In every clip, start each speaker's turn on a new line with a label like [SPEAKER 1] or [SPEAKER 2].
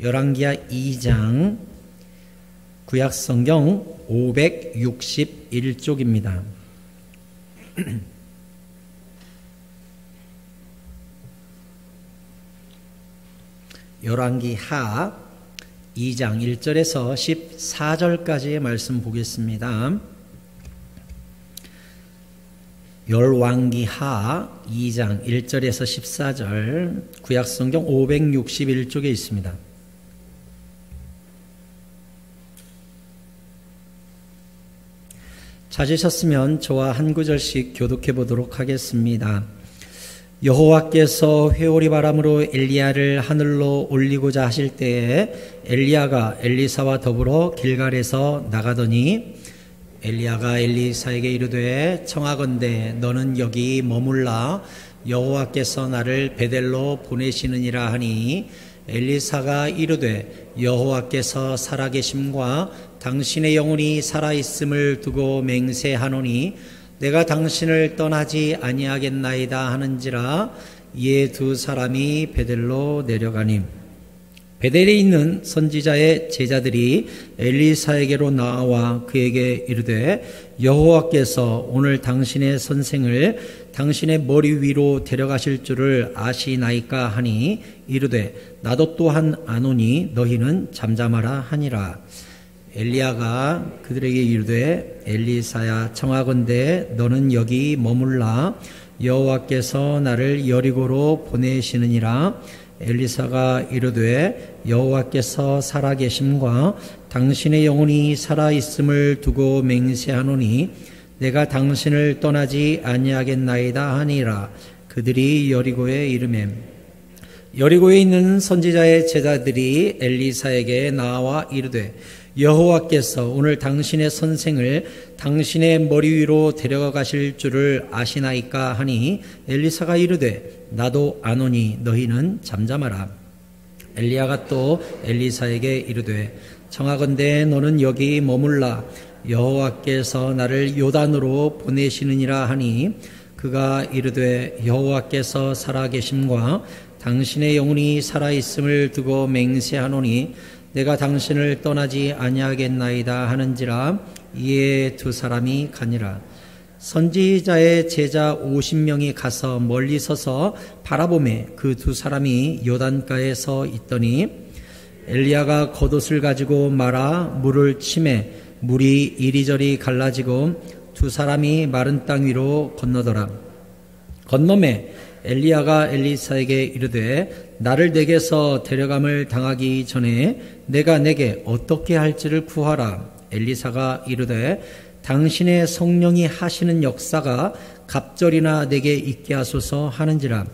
[SPEAKER 1] 열왕기하 2장 구약성경 561쪽입니다. 열왕기하 2장 1절에서 14절까지의 말씀 보겠습니다. 열왕기하 2장 1절에서 14절 구약성경 561쪽에 있습니다. 찾으셨으면 저와 한 구절씩 교독해 보도록 하겠습니다. 여호와께서 회오리 바람으로 엘리야를 하늘로 올리고자 하실 때에 엘리야가 엘리사와 더불어 길갈에서 나가더니 엘리야가 엘리사에게 이르되 청하건대 너는 여기 머물라 여호와께서 나를 베델로 보내시느니라 하니 엘리사가 이르되 여호와께서 살아계심과 당신의 영혼이 살아있음을 두고 맹세하노니 내가 당신을 떠나지 아니하겠나이다 하는지라. 이에 두 사람이 베델로 내려가니 베델에 있는 선지자의 제자들이 엘리사에게로 나와 그에게 이르되 여호와께서 오늘 당신의 선생을 당신의 머리 위로 데려가실 줄을 아시나이까 하니 이르되 나도 또한 아노니 너희는 잠잠하라 하니라. 엘리야가 그들에게 이르되 엘리사야 청하건대 너는 여기 머물라 여호와께서 나를 여리고로 보내시느니라. 엘리사가 이르되 여호와께서 살아계심과 당신의 영혼이 살아있음을 두고 맹세하노니 내가 당신을 떠나지 아니하겠나이다 하니라. 그들이 여리고에 이르매 여리고에 있는 선지자의 제자들이 엘리사에게 나와 이르되 여호와께서 오늘 당신의 선생을 당신의 머리 위로 데려가실 줄을 아시나이까 하니 엘리사가 이르되 나도 아노니 너희는 잠잠하라. 엘리야가 또 엘리사에게 이르되 청하건대 너는 여기 머물라 여호와께서 나를 요단으로 보내시느니라 하니 그가 이르되 여호와께서 살아계심과 당신의 영혼이 살아있음을 두고 맹세하노니 내가 당신을 떠나지 아니하겠나이다 하는지라. 이에 두 사람이 가니라. 선지자의 제자 50명이 가서 멀리 서서 바라보매 그 두 사람이 요단가에 서 있더니 엘리야가 겉옷을 가지고 말아 물을 치매 물이 이리저리 갈라지고 두 사람이 마른 땅 위로 건너더라. 건너매 엘리야가 엘리사에게 이르되 나를 내게서 데려감을 당하기 전에 내가 내게 어떻게 할지를 구하라. 엘리사가 이르되 당신의 성령이 하시는 역사가 갑절이나 내게 있게 하소서 하는지라.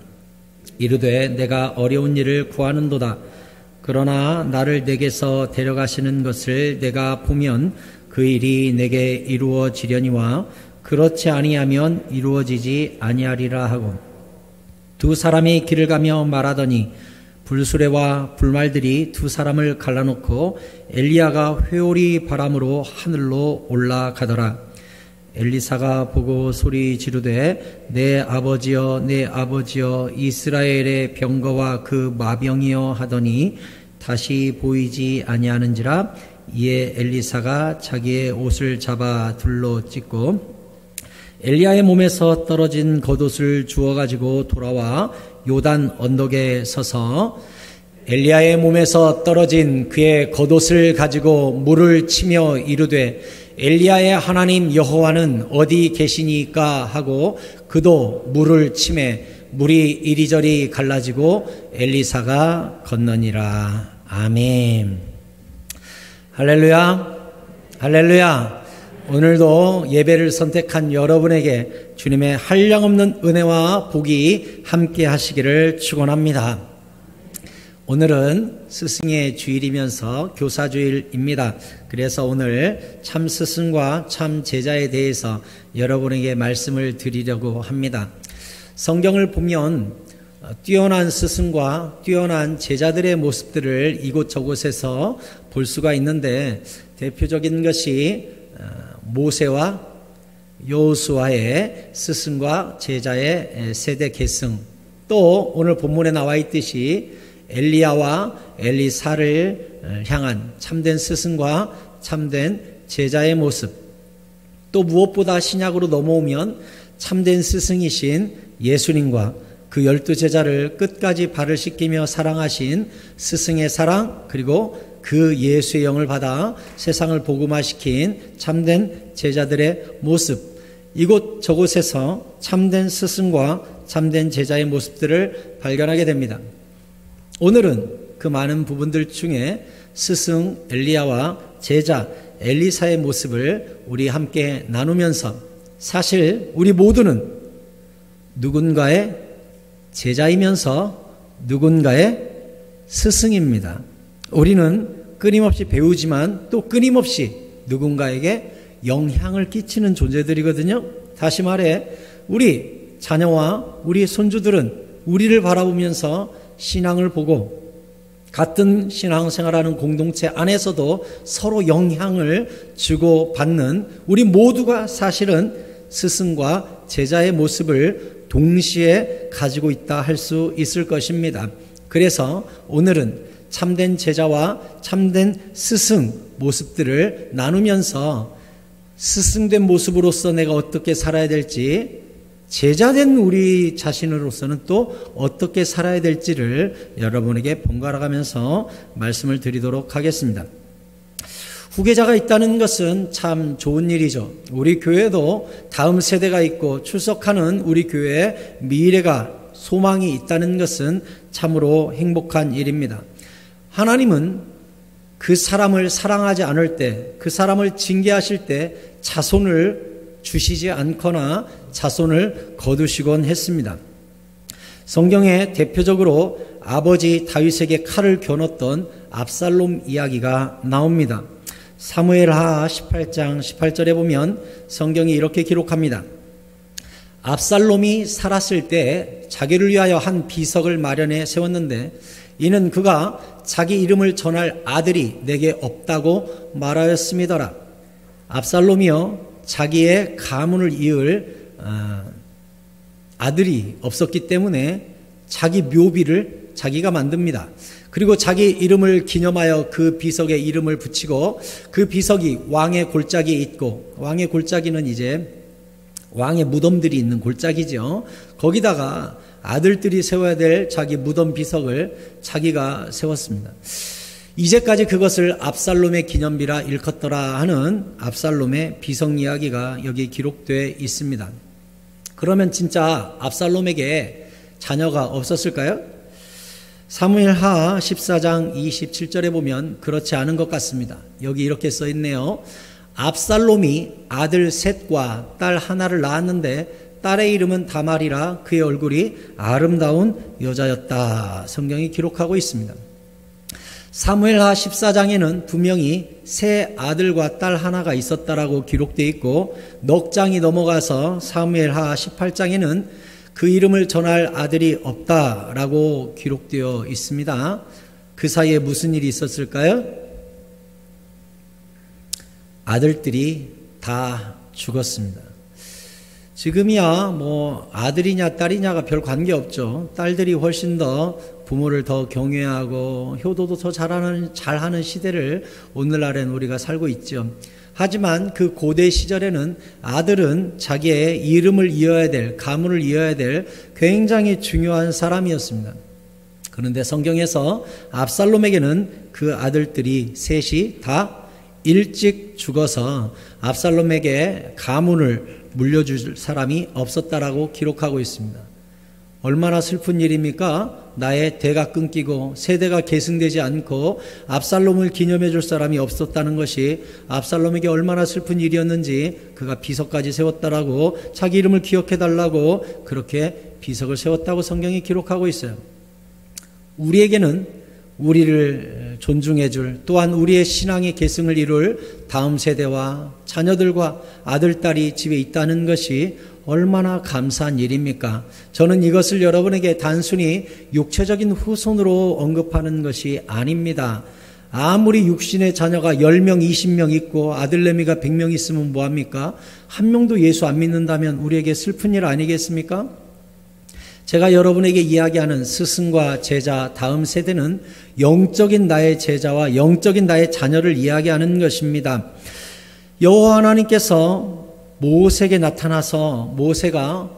[SPEAKER 1] 이르되 내가 어려운 일을 구하는도다. 그러나 나를 내게서 데려가시는 것을 내가 보면 그 일이 내게 이루어지려니와 그렇지 아니하면 이루어지지 아니하리라 하고 두 사람이 길을 가며 말하더니 불수레와 불말들이 두 사람을 갈라놓고 엘리야가 회오리 바람으로 하늘로 올라가더라. 엘리사가 보고 소리 지르되 내 아버지여 내 아버지여 이스라엘의 병거와 그 마병이여 하더니 다시 보이지 아니하는지라. 이에 엘리사가 자기의 옷을 잡아 둘로 찢고 엘리야의 몸에서 떨어진 겉옷을 주워 가지고 돌아와 요단 언덕에 서서 엘리야의 몸에서 떨어진 그의 겉옷을 가지고 물을 치며 이르되 엘리야의 하나님 여호와는 어디 계시니까 하고 그도 물을 치매 물이 이리저리 갈라지고 엘리사가 건너니라. 아멘. 할렐루야. 할렐루야. 오늘도 예배를 선택한 여러분에게 주님의 한량없는 은혜와 복이 함께 하시기를 축원합니다. 오늘은 스승의 주일이면서 교사주일입니다. 그래서 오늘 참 스승과 참 제자에 대해서 여러분에게 말씀을 드리려고 합니다. 성경을 보면 뛰어난 스승과 뛰어난 제자들의 모습들을 이곳저곳에서 볼 수가 있는데 대표적인 것이 모세와 여호수아의 스승과 제자의 세대 계승, 또 오늘 본문에 나와 있듯이 엘리야와 엘리사를 향한 참된 스승과 참된 제자의 모습, 또 무엇보다 신약으로 넘어오면 참된 스승이신 예수님과 그 12제자를 끝까지 발을 씻기며 사랑하신 스승의 사랑, 그리고 그 예수의 영을 받아 세상을 복음화시킨 참된 제자들의 모습, 이곳 저곳에서 참된 스승과 참된 제자의 모습들을 발견하게 됩니다. 오늘은 그 많은 부분들 중에 스승 엘리야와 제자 엘리사의 모습을 우리 함께 나누면서, 사실 우리 모두는 누군가의 제자이면서 누군가의 스승입니다. 우리는 끊임없이 배우지만 또 끊임없이 누군가에게 영향을 끼치는 존재들이거든요. 다시 말해 우리 자녀와 우리 손주들은 우리를 바라보면서 신앙을 보고 같은 신앙생활하는 공동체 안에서도 서로 영향을 주고받는 우리 모두가 사실은 스승과 제자의 모습을 동시에 가지고 있다 할 수 있을 것입니다. 그래서 오늘은 참된 제자와 참된 스승 모습들을 나누면서 스승된 모습으로서 내가 어떻게 살아야 될지, 제자된 우리 자신으로서는 또 어떻게 살아야 될지를 여러분에게 번갈아 가면서 말씀을 드리도록 하겠습니다. 후계자가 있다는 것은 참 좋은 일이죠. 우리 교회도 다음 세대가 있고 출석하는 우리 교회에 미래가, 소망이 있다는 것은 참으로 행복한 일입니다. 하나님은 그 사람을 사랑하지 않을 때, 그 사람을 징계하실 때 자손을 주시지 않거나 자손을 거두시곤 했습니다. 성경에 대표적으로 아버지 다윗에게 칼을 겨눴던 압살롬 이야기가 나옵니다. 사무엘하 18장 18절에 보면 성경이 이렇게 기록합니다. 압살롬이 살았을 때 자기를 위하여 한 비석을 마련해 세웠는데 이는 그가 자기 이름을 전할 아들이 내게 없다고 말하였음이더라. 압살롬이요, 자기의 가문을 이을 아들이 없었기 때문에 자기 묘비를 자기가 만듭니다. 그리고 자기 이름을 기념하여 그 비석에 이름을 붙이고, 그 비석이 왕의 골짜기에 있고, 왕의 골짜기는 이제 왕의 무덤들이 있는 골짜기죠. 거기다가 아들들이 세워야 될 자기 무덤 비석을 자기가 세웠습니다. 이제까지 그것을 압살롬의 기념비라 일컫더라 하는 압살롬의 비석 이야기가 여기 기록되어 있습니다. 그러면 진짜 압살롬에게 자녀가 없었을까요? 사무엘하 14장 27절에 보면 그렇지 않은 것 같습니다. 여기 이렇게 써 있네요. 압살롬이 아들 셋과 딸 하나를 낳았는데 딸의 이름은 다말이라 그의 얼굴이 아름다운 여자였다. 성경이 기록하고 있습니다. 사무엘하 14장에는 분명히 세 아들과 딸 하나가 있었다라고 기록되어 있고, 넉 장이 넘어가서 사무엘하 18장에는 그 이름을 전할 아들이 없다라고 기록되어 있습니다. 그 사이에 무슨 일이 있었을까요? 아들들이 다 죽었습니다. 지금이야 뭐 아들이냐 딸이냐가 별 관계없죠. 딸들이 훨씬 더 부모를 더 경외하고 효도도 더 잘하는 시대를 오늘날엔 우리가 살고 있죠. 하지만 그 고대 시절에는 아들은 자기의 이름을 이어야 될, 가문을 이어야 될 굉장히 중요한 사람이었습니다. 그런데 성경에서 압살롬에게는 그 아들들이 셋이 다 일찍 죽어서 압살롬에게 가문을 물려줄 사람이 없었다라고 기록하고 있습니다. 얼마나 슬픈 일입니까? 나의 대가 끊기고 세대가 계승되지 않고 압살롬을 기념해 줄 사람이 없었다는 것이 압살롬에게 얼마나 슬픈 일이었는지, 그가 비석까지 세웠다라고, 자기 이름을 기억해 달라고 그렇게 비석을 세웠다고 성경이 기록하고 있어요. 우리에게는 우리를 존중해 줄, 또한 우리의 신앙의 계승을 이룰 다음 세대와 자녀들과 아들, 딸이 집에 있다는 것이 얼마나 감사한 일입니까? 저는 이것을 여러분에게 단순히 육체적인 후손으로 언급하는 것이 아닙니다. 아무리 육신의 자녀가 10명, 20명 있고 아들내미가 100명 있으면 뭐합니까? 한 명도 예수 안 믿는다면 우리에게 슬픈 일 아니겠습니까? 제가 여러분에게 이야기하는 스승과 제자 다음 세대는 영적인 나의 제자와 영적인 나의 자녀를 이야기하는 것입니다. 여호와 하나님께서 모세에게 나타나서 모세가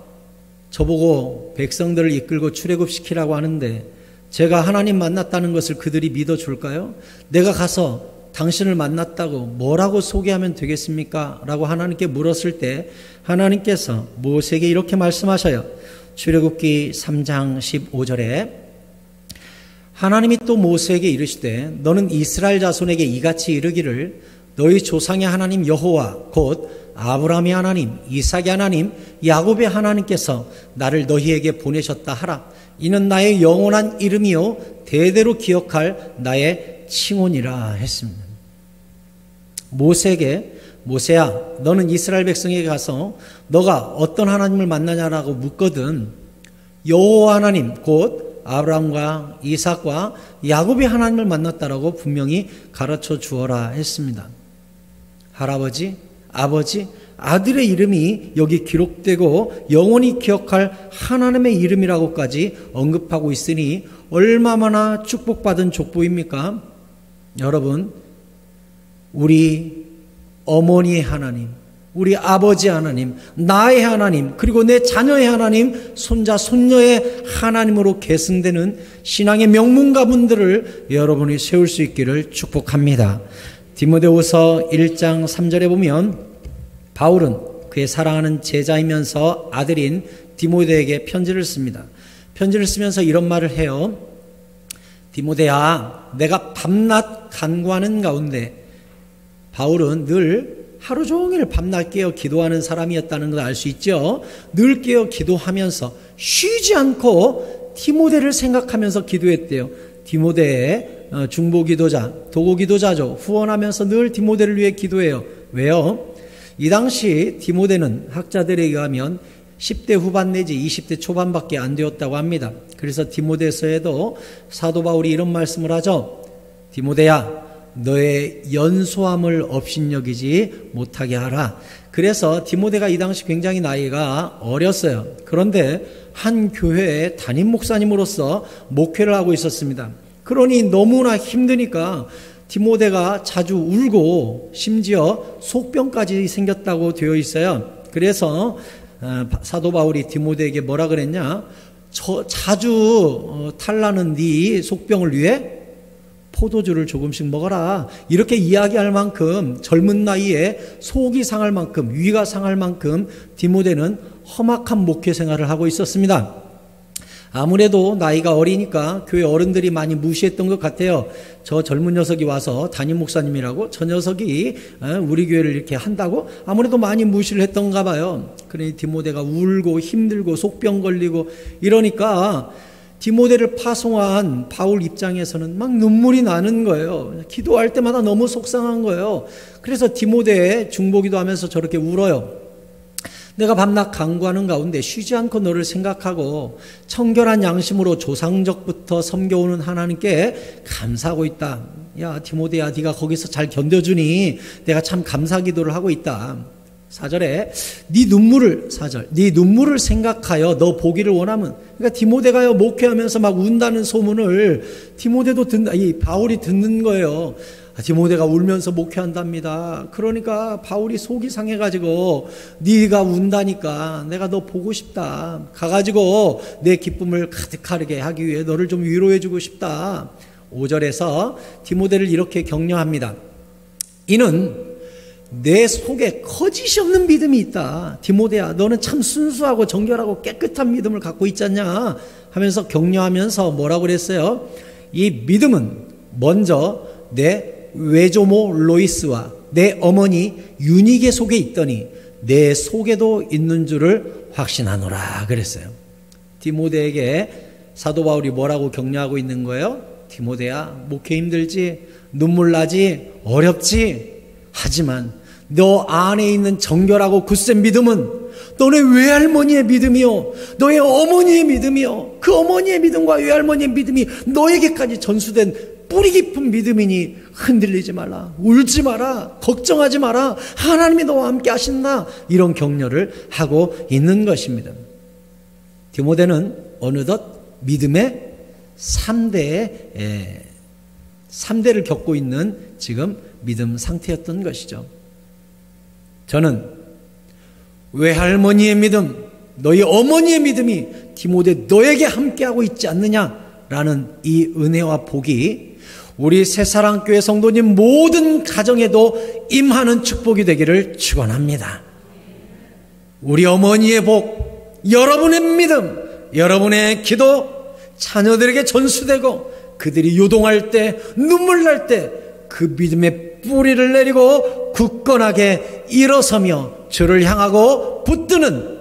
[SPEAKER 1] 저보고 백성들을 이끌고 출애굽시키라고 하는데 제가 하나님 만났다는 것을 그들이 믿어줄까요? 내가 가서 당신을 만났다고 뭐라고 소개하면 되겠습니까? 라고 하나님께 물었을 때 하나님께서 모세에게 이렇게 말씀하셔요. 출애굽기 3장 15절에 하나님이 또 모세에게 이르시되 너는 이스라엘 자손에게 이같이 이르기를 너희 조상의 하나님 여호와 곧 아브라함의 하나님, 이삭의 하나님, 야곱의 하나님께서 나를 너희에게 보내셨다 하라. 이는 나의 영원한 이름이요 대대로 기억할 나의 칭혼이라 했습니다. 모세에게 모세야 너는 이스라엘 백성에게 가서 너가 어떤 하나님을 만나냐라고 묻거든 여호와 하나님 곧 아브라함과 이삭과 야곱의 하나님을 만났다라고 분명히 가르쳐 주어라 했습니다. 할아버지, 아버지, 아들의 이름이 여기 기록되고 영원히 기억할 하나님의 이름이라고까지 언급하고 있으니 얼마나 축복받은 족보입니까? 여러분, 우리 어머니의 하나님, 우리 아버지 하나님, 나의 하나님, 그리고 내 자녀의 하나님, 손자, 손녀의 하나님으로 계승되는 신앙의 명문가분들을 여러분이 세울 수 있기를 축복합니다. 디모데후서 1장 3절에 보면 바울은 그의 사랑하는 제자이면서 아들인 디모데에게 편지를 씁니다. 편지를 쓰면서 이런 말을 해요. 디모데야, 내가 밤낮 간구하는 가운데 바울은 늘 하루 종일 밤낮 깨어 기도하는 사람이었다는 걸 알 수 있죠. 늘 깨어 기도하면서 쉬지 않고 디모데를 생각하면서 기도했대요. 디모데의 중보기도자, 도고기도자죠. 후원하면서 늘 디모데를 위해 기도해요. 왜요? 이 당시 디모데는 학자들에 의하면 10대 후반 내지 20대 초반밖에 안 되었다고 합니다. 그래서 디모데서에도 사도 바울이 이런 말씀을 하죠. 디모데야, 너의 연소함을 업신여기지 못하게 하라. 그래서 디모데가 이 당시 굉장히 나이가 어렸어요. 그런데 한 교회의 담임 목사님으로서 목회를 하고 있었습니다. 그러니 너무나 힘드니까 디모데가 자주 울고 심지어 속병까지 생겼다고 되어 있어요. 그래서 사도 바울이 디모데에게 뭐라 그랬냐? 자주 탈나는 네 속병을 위해 포도주를 조금씩 먹어라. 이렇게 이야기할 만큼 젊은 나이에 속이 상할 만큼 위가 상할 만큼 디모데는 험악한 목회 생활을 하고 있었습니다. 아무래도 나이가 어리니까 교회 어른들이 많이 무시했던 것 같아요. 저 젊은 녀석이 와서 담임 목사님이라고 저 녀석이 우리 교회를 이렇게 한다고 아무래도 많이 무시를 했던가 봐요. 그러니 디모데가 울고 힘들고 속병 걸리고 이러니까 디모데를 파송한 바울 입장에서는 막 눈물이 나는 거예요. 기도할 때마다 너무 속상한 거예요. 그래서 디모데의 중보기도 하면서 저렇게 울어요. 내가 밤낮 간구하는 가운데 쉬지 않고 너를 생각하고 청결한 양심으로 조상적부터 섬겨오는 하나님께 감사하고 있다. 야 디모데야, 네가 거기서 잘 견뎌주니 내가 참 감사 기도를 하고 있다. 4절에 네 눈물을 생각하여 너 보기를 원하면, 그러니까 디모데가요 목회하면서 막 운다는 소문을 디모데도 바울이 듣는 거예요. 디모데가 울면서 목회한답니다. 그러니까 바울이 속이 상해가지고 네가 운다니까 내가 너 보고 싶다. 가가지고 내 기쁨을 가득하게 하기 위해 너를 좀 위로해주고 싶다. 5절에서 디모데를 이렇게 격려합니다. 이는 내 속에 거짓이 없는 믿음이 있다. 디모데야, 너는 참 순수하고 정결하고 깨끗한 믿음을 갖고 있지 않냐 하면서 격려하면서 뭐라고 그랬어요? 이 믿음은 먼저 내 외조모 로이스와 내 어머니 유니게 속에 있더니 내 속에도 있는 줄을 확신하노라 그랬어요. 디모데에게 사도 바울이 뭐라고 격려하고 있는 거예요? 디모데야, 목회 힘들지? 눈물 나지? 어렵지? 하지만 너 안에 있는 정결하고 굳센 믿음은 너네 외할머니의 믿음이요, 너의 어머니의 믿음이요, 그 어머니의 믿음과 외할머니의 믿음이 너에게까지 전수된 뿌리 깊은 믿음이니 흔들리지 말라, 울지 마라, 걱정하지 마라, 하나님이 너와 함께 하신다. 이런 격려를 하고 있는 것입니다. 디모데는 어느덧 믿음의 3대를 겪고 있는 지금 믿음 상태였던 것이죠. 저는 외할머니의 믿음, 너희 어머니의 믿음이 디모데 너에게 함께하고 있지 않느냐라는 이 은혜와 복이 우리 새사랑교회 성도님 모든 가정에도 임하는 축복이 되기를 축원합니다. 우리 어머니의 복, 여러분의 믿음, 여러분의 기도 자녀들에게 전수되고 그들이 요동할 때, 눈물 날 때 그 믿음의 뿌리를 내리고 굳건하게 일어서며 주를 향하고 붙드는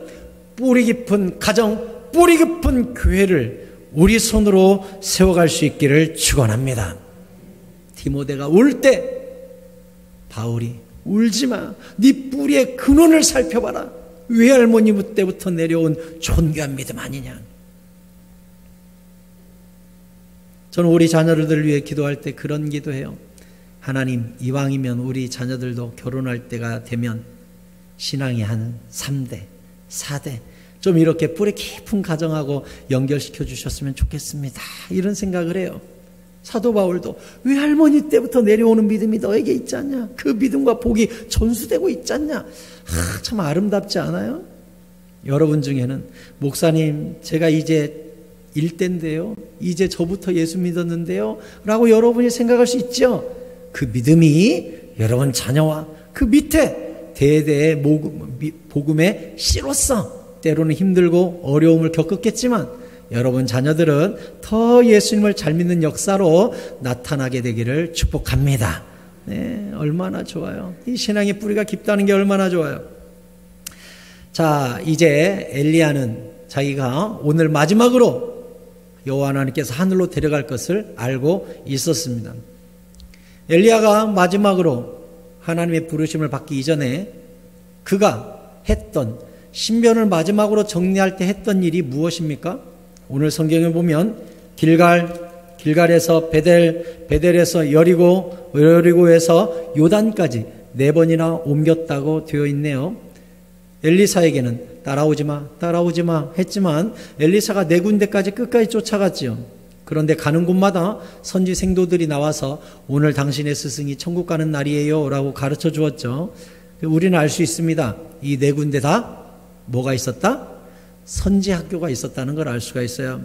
[SPEAKER 1] 뿌리 깊은 가정, 뿌리 깊은 교회를 우리 손으로 세워갈 수 있기를 축원합니다. 디모데가 울 때 바울이 울지마, 네 뿌리의 근원을 살펴봐라. 외할머니 때부터 내려온 존귀한 믿음 아니냐. 저는 우리 자녀들을 위해 기도할 때 그런 기도해요. 하나님, 이왕이면 우리 자녀들도 결혼할 때가 되면 신앙이 한 3대, 4대 좀 이렇게 뿌리 깊은 가정하고 연결시켜 주셨으면 좋겠습니다. 이런 생각을 해요. 사도 바울도 외할머니 때부터 내려오는 믿음이 너에게 있지 않냐? 그 믿음과 복이 전수되고 있지 않냐? 참 아름답지 않아요? 여러분 중에는 목사님, 제가 이제 일대인데요, 이제 저부터 예수 믿었는데요 라고 여러분이 생각할 수 있죠. 그 믿음이 여러분 자녀와 그 밑에 대대의 복음의 씨로서 때로는 힘들고 어려움을 겪었겠지만 여러분 자녀들은 더 예수님을 잘 믿는 역사로 나타나게 되기를 축복합니다. 네, 얼마나 좋아요. 이 신앙의 뿌리가 깊다는 게 얼마나 좋아요. 자, 이제 엘리야는 자기가 오늘 마지막으로 여호와 하나님께서 하늘로 데려갈 것을 알고 있었습니다. 엘리야가 마지막으로 하나님의 부르심을 받기 이전에 그가 했던 신변을 마지막으로 정리할 때 했던 일이 무엇입니까? 오늘 성경에 보면 길갈에서 베델에서 여리고, 여리고에서 요단까지 4번이나 옮겼다고 되어 있네요. 엘리사에게는 따라오지 마 했지만 엘리사가 4군데까지 끝까지 쫓아갔지요. 그런데 가는 곳마다 선지 생도들이 나와서 오늘 당신의 스승이 천국 가는 날이에요 라고 가르쳐 주었죠. 우리는 알 수 있습니다. 이 4군데 다 뭐가 있었다? 선지학교가 있었다는 걸 알 수가 있어요.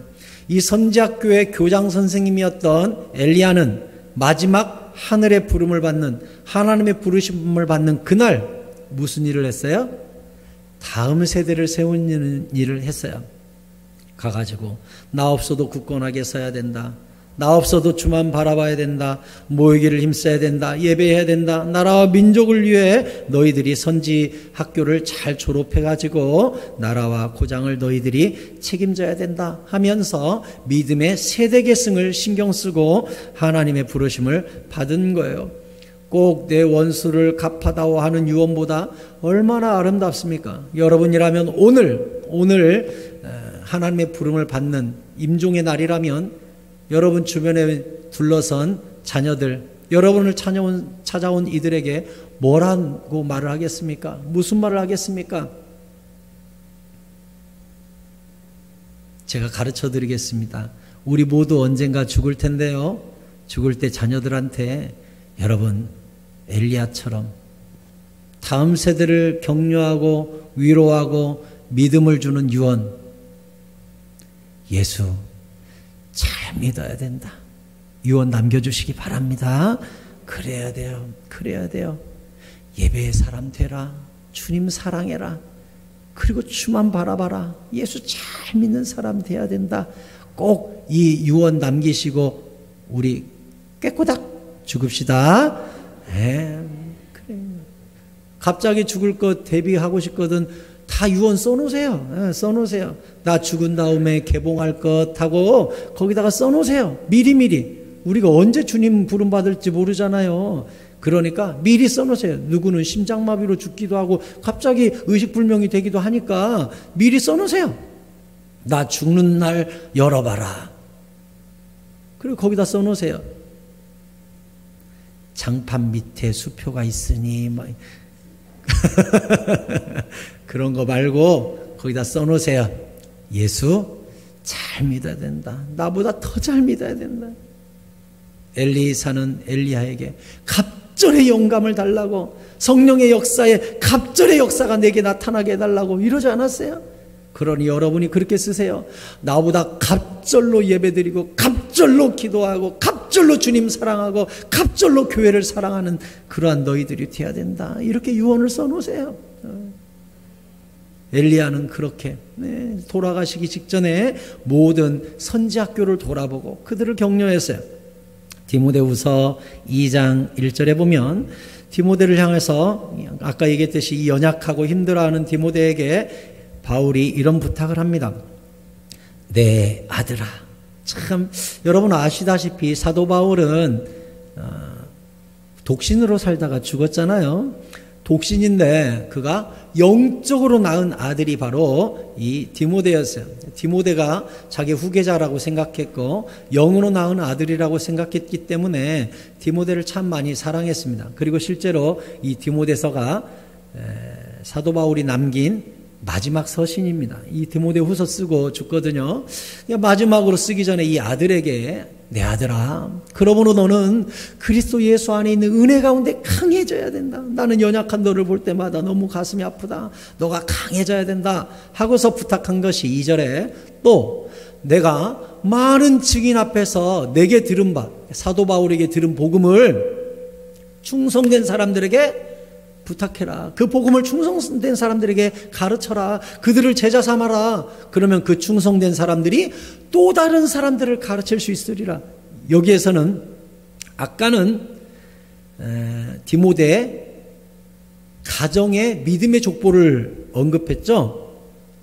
[SPEAKER 1] 이 선지학교의 교장 선생님이었던 엘리야는 마지막 하늘의 부름을 받는, 하나님의 부르심을 받는 그날 무슨 일을 했어요? 다음 세대를 세우는 일을 했어요. 가가지고 나 없어도 굳건하게 서야 된다. 나 없어도 주만 바라봐야 된다. 모이기를 힘써야 된다. 예배해야 된다. 나라와 민족을 위해 너희들이 선지 학교를 잘 졸업해가지고 나라와 고장을 너희들이 책임져야 된다 하면서 믿음의 세대 계승을 신경 쓰고 하나님의 부르심을 받은 거예요. 꼭 내 원수를 갚아다오 하는 유언보다 얼마나 아름답습니까? 여러분이라면 오늘 하나님의 부름을 받는 임종의 날이라면 여러분 주변에 둘러선 자녀들, 여러분을 찾아온 이들에게 뭐라고 말을 하겠습니까? 무슨 말을 하겠습니까? 제가 가르쳐 드리겠습니다. 우리 모두 언젠가 죽을 텐데요. 죽을 때 자녀들한테 여러분 엘리야처럼 다음 세대를 격려하고 위로하고 믿음을 주는 유언, 예수 잘 믿어야 된다. 유언 남겨주시기 바랍니다. 그래야 돼요. 예배의 사람 되라. 주님 사랑해라. 그리고 주만 바라봐라. 예수 잘 믿는 사람 돼야 된다. 꼭 이 유언 남기시고 우리 깨꼬닥 죽읍시다. 그래. 갑자기 죽을 것 대비하고 싶거든 다 유언 써놓으세요. 나 죽은 다음에 개봉할 것 하고 거기다가 써놓으세요. 미리. 우리가 언제 주님 부름 받을지 모르잖아요. 그러니까 미리 써놓으세요. 누구는 심장마비로 죽기도 하고 갑자기 의식불명이 되기도 하니까 미리 써놓으세요. 나 죽는 날 열어봐라. 그리고 거기다 써놓으세요. 장판 밑에 수표가 있으니 그런 거 말고 거기다 써놓으세요. 예수 잘 믿어야 된다. 나보다 더 잘 믿어야 된다. 엘리사는 엘리야에게 갑절의 영감을 달라고, 성령의 역사에 갑절의 역사가 내게 나타나게 해달라고 이러지 않았어요? 그러니 여러분이 그렇게 쓰세요. 나보다 갑절로 예배드리고 갑절로 기도하고 갑절로 주님 사랑하고 갑절로 교회를 사랑하는 그러한 너희들이 되어야 된다. 이렇게 유언을 써놓으세요. 엘리야는 그렇게 돌아가시기 직전에 모든 선지학교를 돌아보고 그들을 격려했어요. 디모데후서 2장 1절에 보면 디모데를 향해서 아까 얘기했듯이 이 연약하고 힘들어하는 디모데에게 바울이 이런 부탁을 합니다. 내 아들아. 참 여러분 아시다시피 사도 바울은 독신으로 살다가 죽었잖아요. 독신인데 그가 영적으로 낳은 아들이 바로 이 디모데였어요. 디모데가 자기 후계자라고 생각했고 영으로 낳은 아들이라고 생각했기 때문에 디모데를 참 많이 사랑했습니다. 그리고 실제로 이 디모데서가 사도 바울이 남긴 마지막 서신입니다. 이 디모데후서 쓰고 죽거든요. 마지막으로 쓰기 전에 이 아들에게 내 아들아, 그러므로 너는 그리스도 예수 안에 있는 은혜 가운데 강해져야 된다. 나는 연약한 너를 볼 때마다 너무 가슴이 아프다. 너가 강해져야 된다 하고서 부탁한 것이 2절에 또 내가 많은 증인 앞에서 내게 들은 바, 사도 바울에게 들은 복음을 충성된 사람들에게 부탁해라. 그 복음을 충성된 사람들에게 가르쳐라. 그들을 제자 삼아라. 그러면 그 충성된 사람들이 또 다른 사람들을 가르칠 수 있으리라. 여기에서는 아까는 디모데의 가정의 믿음의 족보를 언급했죠.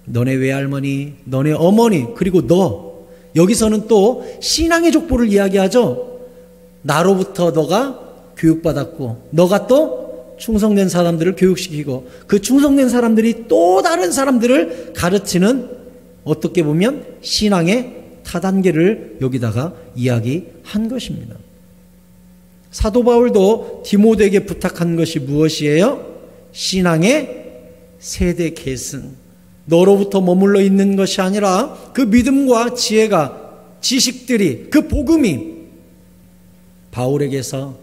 [SPEAKER 1] 너네 외할머니, 너네 어머니, 그리고 너. 여기서는 또 신앙의 족보를 이야기하죠. 나로부터 너가 교육받았고 너가 또 충성된 사람들을 교육시키고 그 충성된 사람들이 또 다른 사람들을 가르치는 어떻게 보면 신앙의 타단계를 여기다가 이야기한 것입니다. 사도 바울도 디모데에게 부탁한 것이 무엇이에요? 신앙의 세대 계승. 너로부터 머물러 있는 것이 아니라 그 믿음과 지혜가, 지식들이, 그 복음이 바울에게서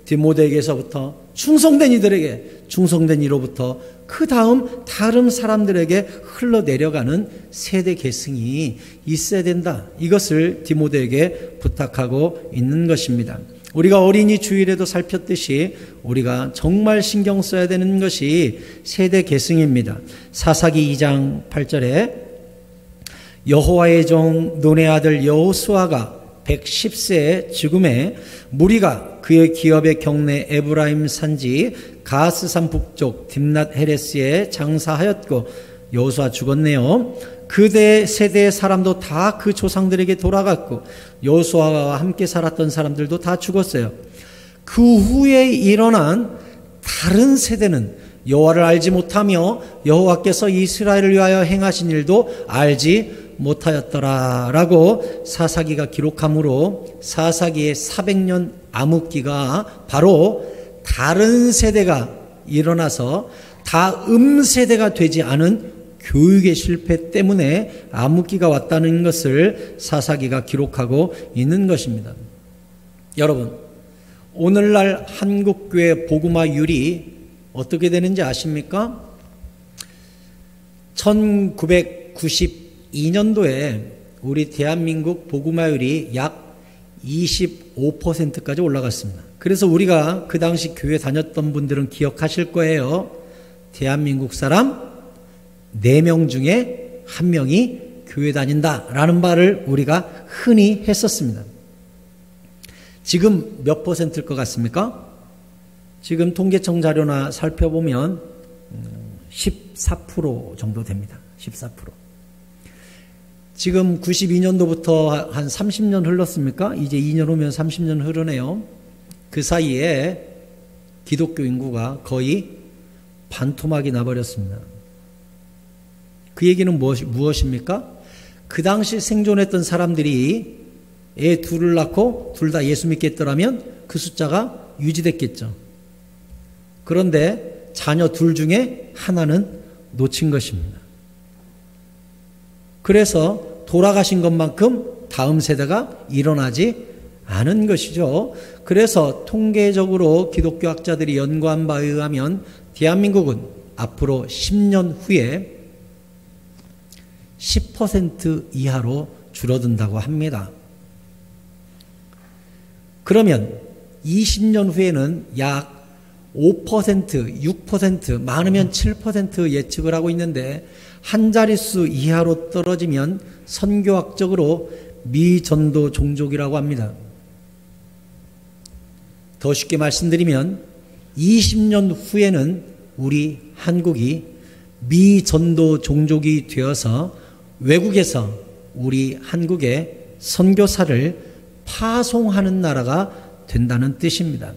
[SPEAKER 1] 디모데에게서부터 충성된 이들에게, 충성된 이로부터 그 다음 다른 사람들에게 흘러내려가는 세대 계승이 있어야 된다. 이것을 디모데에게 부탁하고 있는 것입니다. 우리가 어린이 주일에도 살폈듯이 우리가 정말 신경 써야 되는 것이 세대 계승입니다. 사사기 2장 8절에 여호와의 종 눈의 아들 여호수아가 110세에 죽음에 무리가 그의 기업의 경내 에브라임 산지 가스산 북쪽 딥낫 헤레스에 장사하였고 여호수아 죽었네요. 그대 세대의 사람도 다 그 조상들에게 돌아갔고 여호수아와 함께 살았던 사람들도 다 죽었어요. 그 후에 일어난 다른 세대는 여호와를 알지 못하며 여호와께서 이스라엘을 위하여 행하신 일도 알지 못하였더라라고 사사기가 기록하므로 사사기의 400년 암흑기가 바로 다른 세대가 일어나서 다음 세대가 되지 않은 교육의 실패 때문에 암흑기가 왔다는 것을 사사기가 기록하고 있는 것입니다. 여러분, 오늘날 한국교회 복음화율이 어떻게 되는지 아십니까? 1992년도에 우리 대한민국 복음화율이 약 25%까지 올라갔습니다. 그래서 우리가 그 당시 교회 다녔던 분들은 기억하실 거예요. 대한민국 사람 4명 중에 1명이 교회 다닌다라는 말을 우리가 흔히 했었습니다. 지금 몇 퍼센트일 것 같습니까? 지금 통계청 자료나 살펴보면 14% 정도 됩니다. 14%. 지금 92년도부터 한 30년 흘렀습니까? 이제 2년 후면 30년 흐르네요. 그 사이에 기독교 인구가 거의 반토막이 나버렸습니다. 그 얘기는 무엇입니까? 그 당시 생존했던 사람들이 애 둘을 낳고 둘 다 예수 믿겠더라면 그 숫자가 유지됐겠죠. 그런데 자녀 둘 중에 하나는 놓친 것입니다. 그래서 돌아가신 것만큼 다음 세대가 일어나지 않은 것이죠. 그래서 통계적으로 기독교 학자들이 연구한 바에 의하면 대한민국은 앞으로 10년 후에 10% 이하로 줄어든다고 합니다. 그러면 20년 후에는 약 5%, 6%, 많으면 7% 예측을 하고 있는데 한 자릿수 이하로 떨어지면 선교학적으로 미전도 종족이라고 합니다. 더 쉽게 말씀드리면 20년 후에는 우리 한국이 미전도 종족이 되어서 외국에서 우리 한국에 선교사를 파송하는 나라가 된다는 뜻입니다.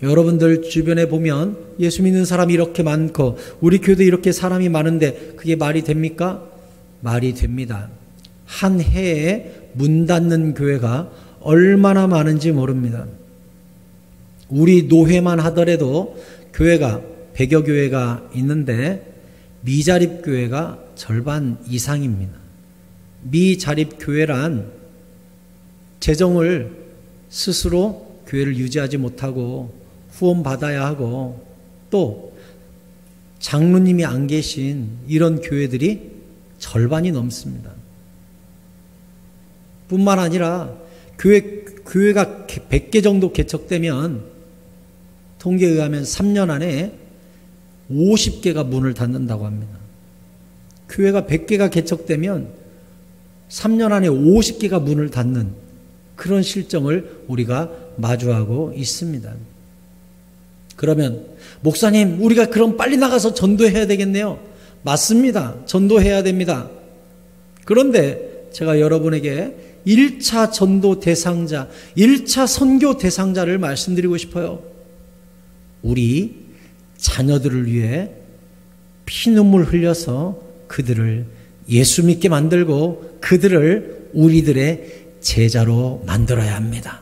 [SPEAKER 1] 여러분들 주변에 보면 예수 믿는 사람이 이렇게 많고 우리 교회도 이렇게 사람이 많은데 그게 말이 됩니까? 말이 됩니다. 한 해에 문 닫는 교회가 얼마나 많은지 모릅니다. 우리 노회만 하더라도 교회가 100여 교회가 있는데 미자립 교회가 절반 이상입니다. 미자립 교회란 재정을 스스로 교회를 유지하지 못하고 후원 받아야 하고 또 장로님이 안 계신 이런 교회들이 절반이 넘습니다. 뿐만 아니라 교회가 100개 정도 개척되면 통계에 의하면 3년 안에 50개가 문을 닫는다고 합니다. 교회가 100개가 개척되면 3년 안에 50개가 문을 닫는 그런 실정을 우리가 마주하고 있습니다. 그러면 목사님, 우리가 그럼 빨리 나가서 전도해야 되겠네요. 맞습니다. 전도해야 됩니다. 그런데 제가 여러분에게 1차 전도 대상자, 1차 선교 대상자를 말씀드리고 싶어요. 우리 자녀들을 위해 피눈물 흘려서 그들을 예수 믿게 만들고 그들을 우리들의 제자로 만들어야 합니다.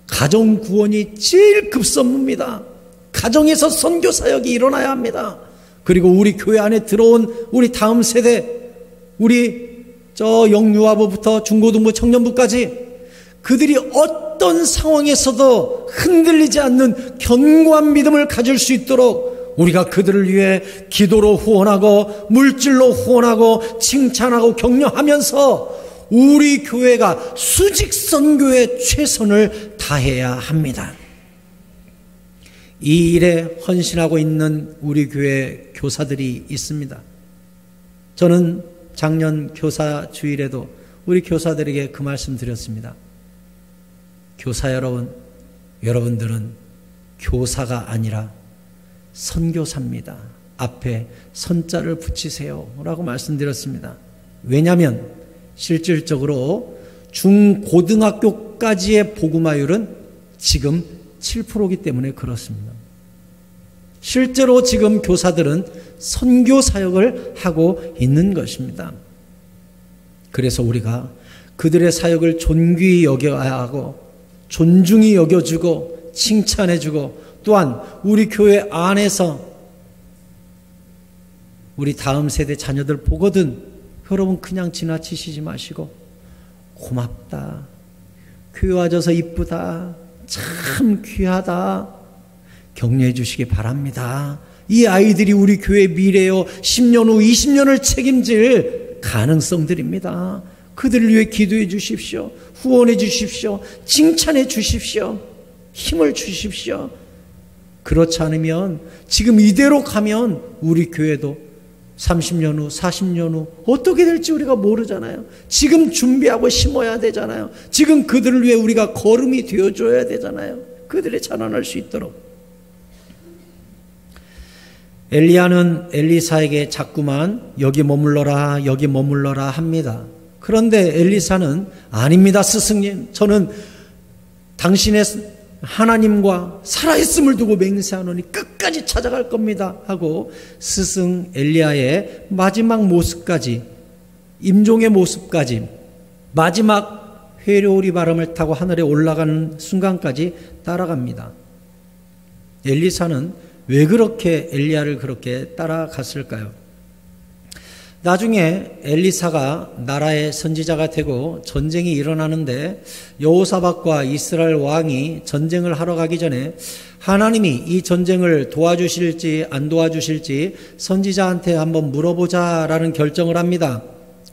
[SPEAKER 1] 가정 구원이 제일 급선무입니다. 가정에서 선교 사역이 일어나야 합니다. 그리고 우리 교회 안에 들어온 우리 다음 세대, 우리 영유아부부터 중고등부, 청년부까지 그들이 어떤 상황에서도 흔들리지 않는 견고한 믿음을 가질 수 있도록 우리가 그들을 위해 기도로 후원하고 물질로 후원하고 칭찬하고 격려하면서 우리 교회가 수직 선교에 최선을 다해야 합니다. 이 일에 헌신하고 있는 우리 교회 교사들이 있습니다. 저는 작년 교사 주일에도 우리 교사들에게 그 말씀 드렸습니다. 교사 여러분, 여러분들은 교사가 아니라 선교사입니다. 앞에 선자를 붙이세요 라고 말씀드렸습니다. 왜냐하면 실질적으로 중고등학교까지의 복음화율은 지금 7%이기 때문에 그렇습니다. 실제로 지금 교사들은 선교 사역을 하고 있는 것입니다. 그래서 우리가 그들의 사역을 존귀히 여겨야 하고 존중히 여겨주고 칭찬해주고 또한 우리 교회 안에서 우리 다음 세대 자녀들 보거든 여러분 그냥 지나치시지 마시고 고맙다, 교회 와줘서 이쁘다, 참 귀하다 격려해 주시기 바랍니다. 이 아이들이 우리 교회의 미래요 10년 후 20년을 책임질 가능성들입니다. 그들을 위해 기도해 주십시오. 후원해 주십시오. 칭찬해 주십시오. 힘을 주십시오. 그렇지 않으면 지금 이대로 가면 우리 교회도 30년 후 40년 후 어떻게 될지 우리가 모르잖아요. 지금 준비하고 심어야 되잖아요. 지금 그들을 위해 우리가 걸음이 되어줘야 되잖아요. 그들이 자라날 수 있도록. 엘리야는 엘리사에게 자꾸만 여기 머물러라 여기 머물러라 합니다. 그런데 엘리사는 아닙니다 스승님, 저는 당신의 하나님과 살아있음을 두고 맹세하노니 끝까지 찾아갈 겁니다 하고 스승 엘리야의 마지막 모습까지, 임종의 모습까지, 마지막 회로리 바람을 타고 하늘에 올라가는 순간까지 따라갑니다. 엘리사는 왜 그렇게 엘리야를 그렇게 따라갔을까요? 나중에 엘리사가 나라의 선지자가 되고 전쟁이 일어나는데 여호사밧과 이스라엘 왕이 전쟁을 하러 가기 전에 하나님이 이 전쟁을 도와주실지 안 도와주실지 선지자한테 한번 물어보자라는 결정을 합니다.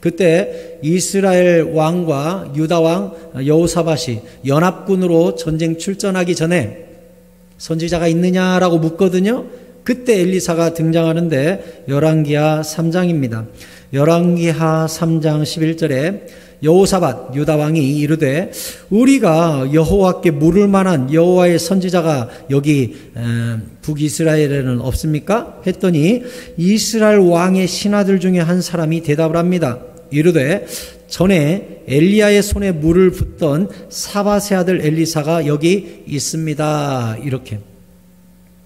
[SPEAKER 1] 그때 이스라엘 왕과 유다 왕 여호사밧이 연합군으로 전쟁 출전하기 전에 선지자가 있느냐라고 묻거든요. 그때 엘리사가 등장하는데 열왕기하 3장입니다. 열왕기하 3장 11절에 여호사밧 유다 왕이 이르되 우리가 여호와께 물을 만한 여호와의 선지자가 여기 북이스라엘에는 없습니까? 했더니 이스라엘 왕의 신하들 중에 한 사람이 대답을 합니다. 이르되 전에 엘리야의 손에 물을 붓던 사밧의 아들 엘리사가 여기 있습니다. 이렇게.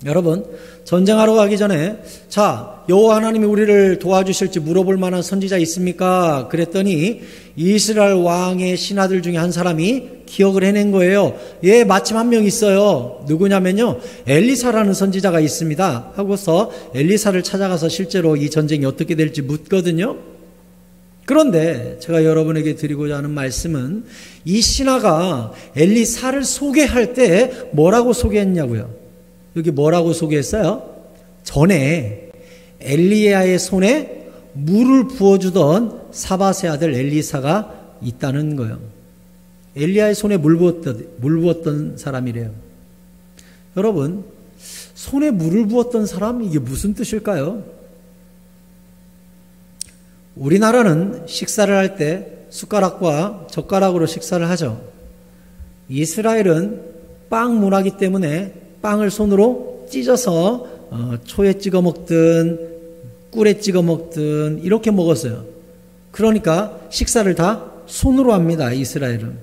[SPEAKER 1] 여러분, 전쟁하러 가기 전에 자, 여호와 하나님이 우리를 도와주실지 물어볼 만한 선지자 있습니까? 그랬더니 이스라엘 왕의 신하들 중에 한 사람이 기억을 해낸 거예요. 예, 마침 한 명 있어요. 누구냐면요, 엘리사라는 선지자가 있습니다 하고서 엘리사를 찾아가서 실제로 이 전쟁이 어떻게 될지 묻거든요. 그런데 제가 여러분에게 드리고자 하는 말씀은 이 신하가 엘리사를 소개할 때 뭐라고 소개했냐고요. 여기 뭐라고 소개했어요? 전에 엘리야의 손에 물을 부어주던 사밧의 아들 엘리사가 있다는 거예요. 엘리야의 손에 물 부었던 사람이래요. 여러분, 손에 물을 부었던 사람, 이게 무슨 뜻일까요? 우리나라는 식사를 할 때 숟가락과 젓가락으로 식사를 하죠. 이스라엘은 빵 문화이기 때문에 빵을 손으로 찢어서 초에 찍어 먹든 꿀에 찍어 먹든 이렇게 먹었어요. 그러니까 식사를 다 손으로 합니다, 이스라엘은.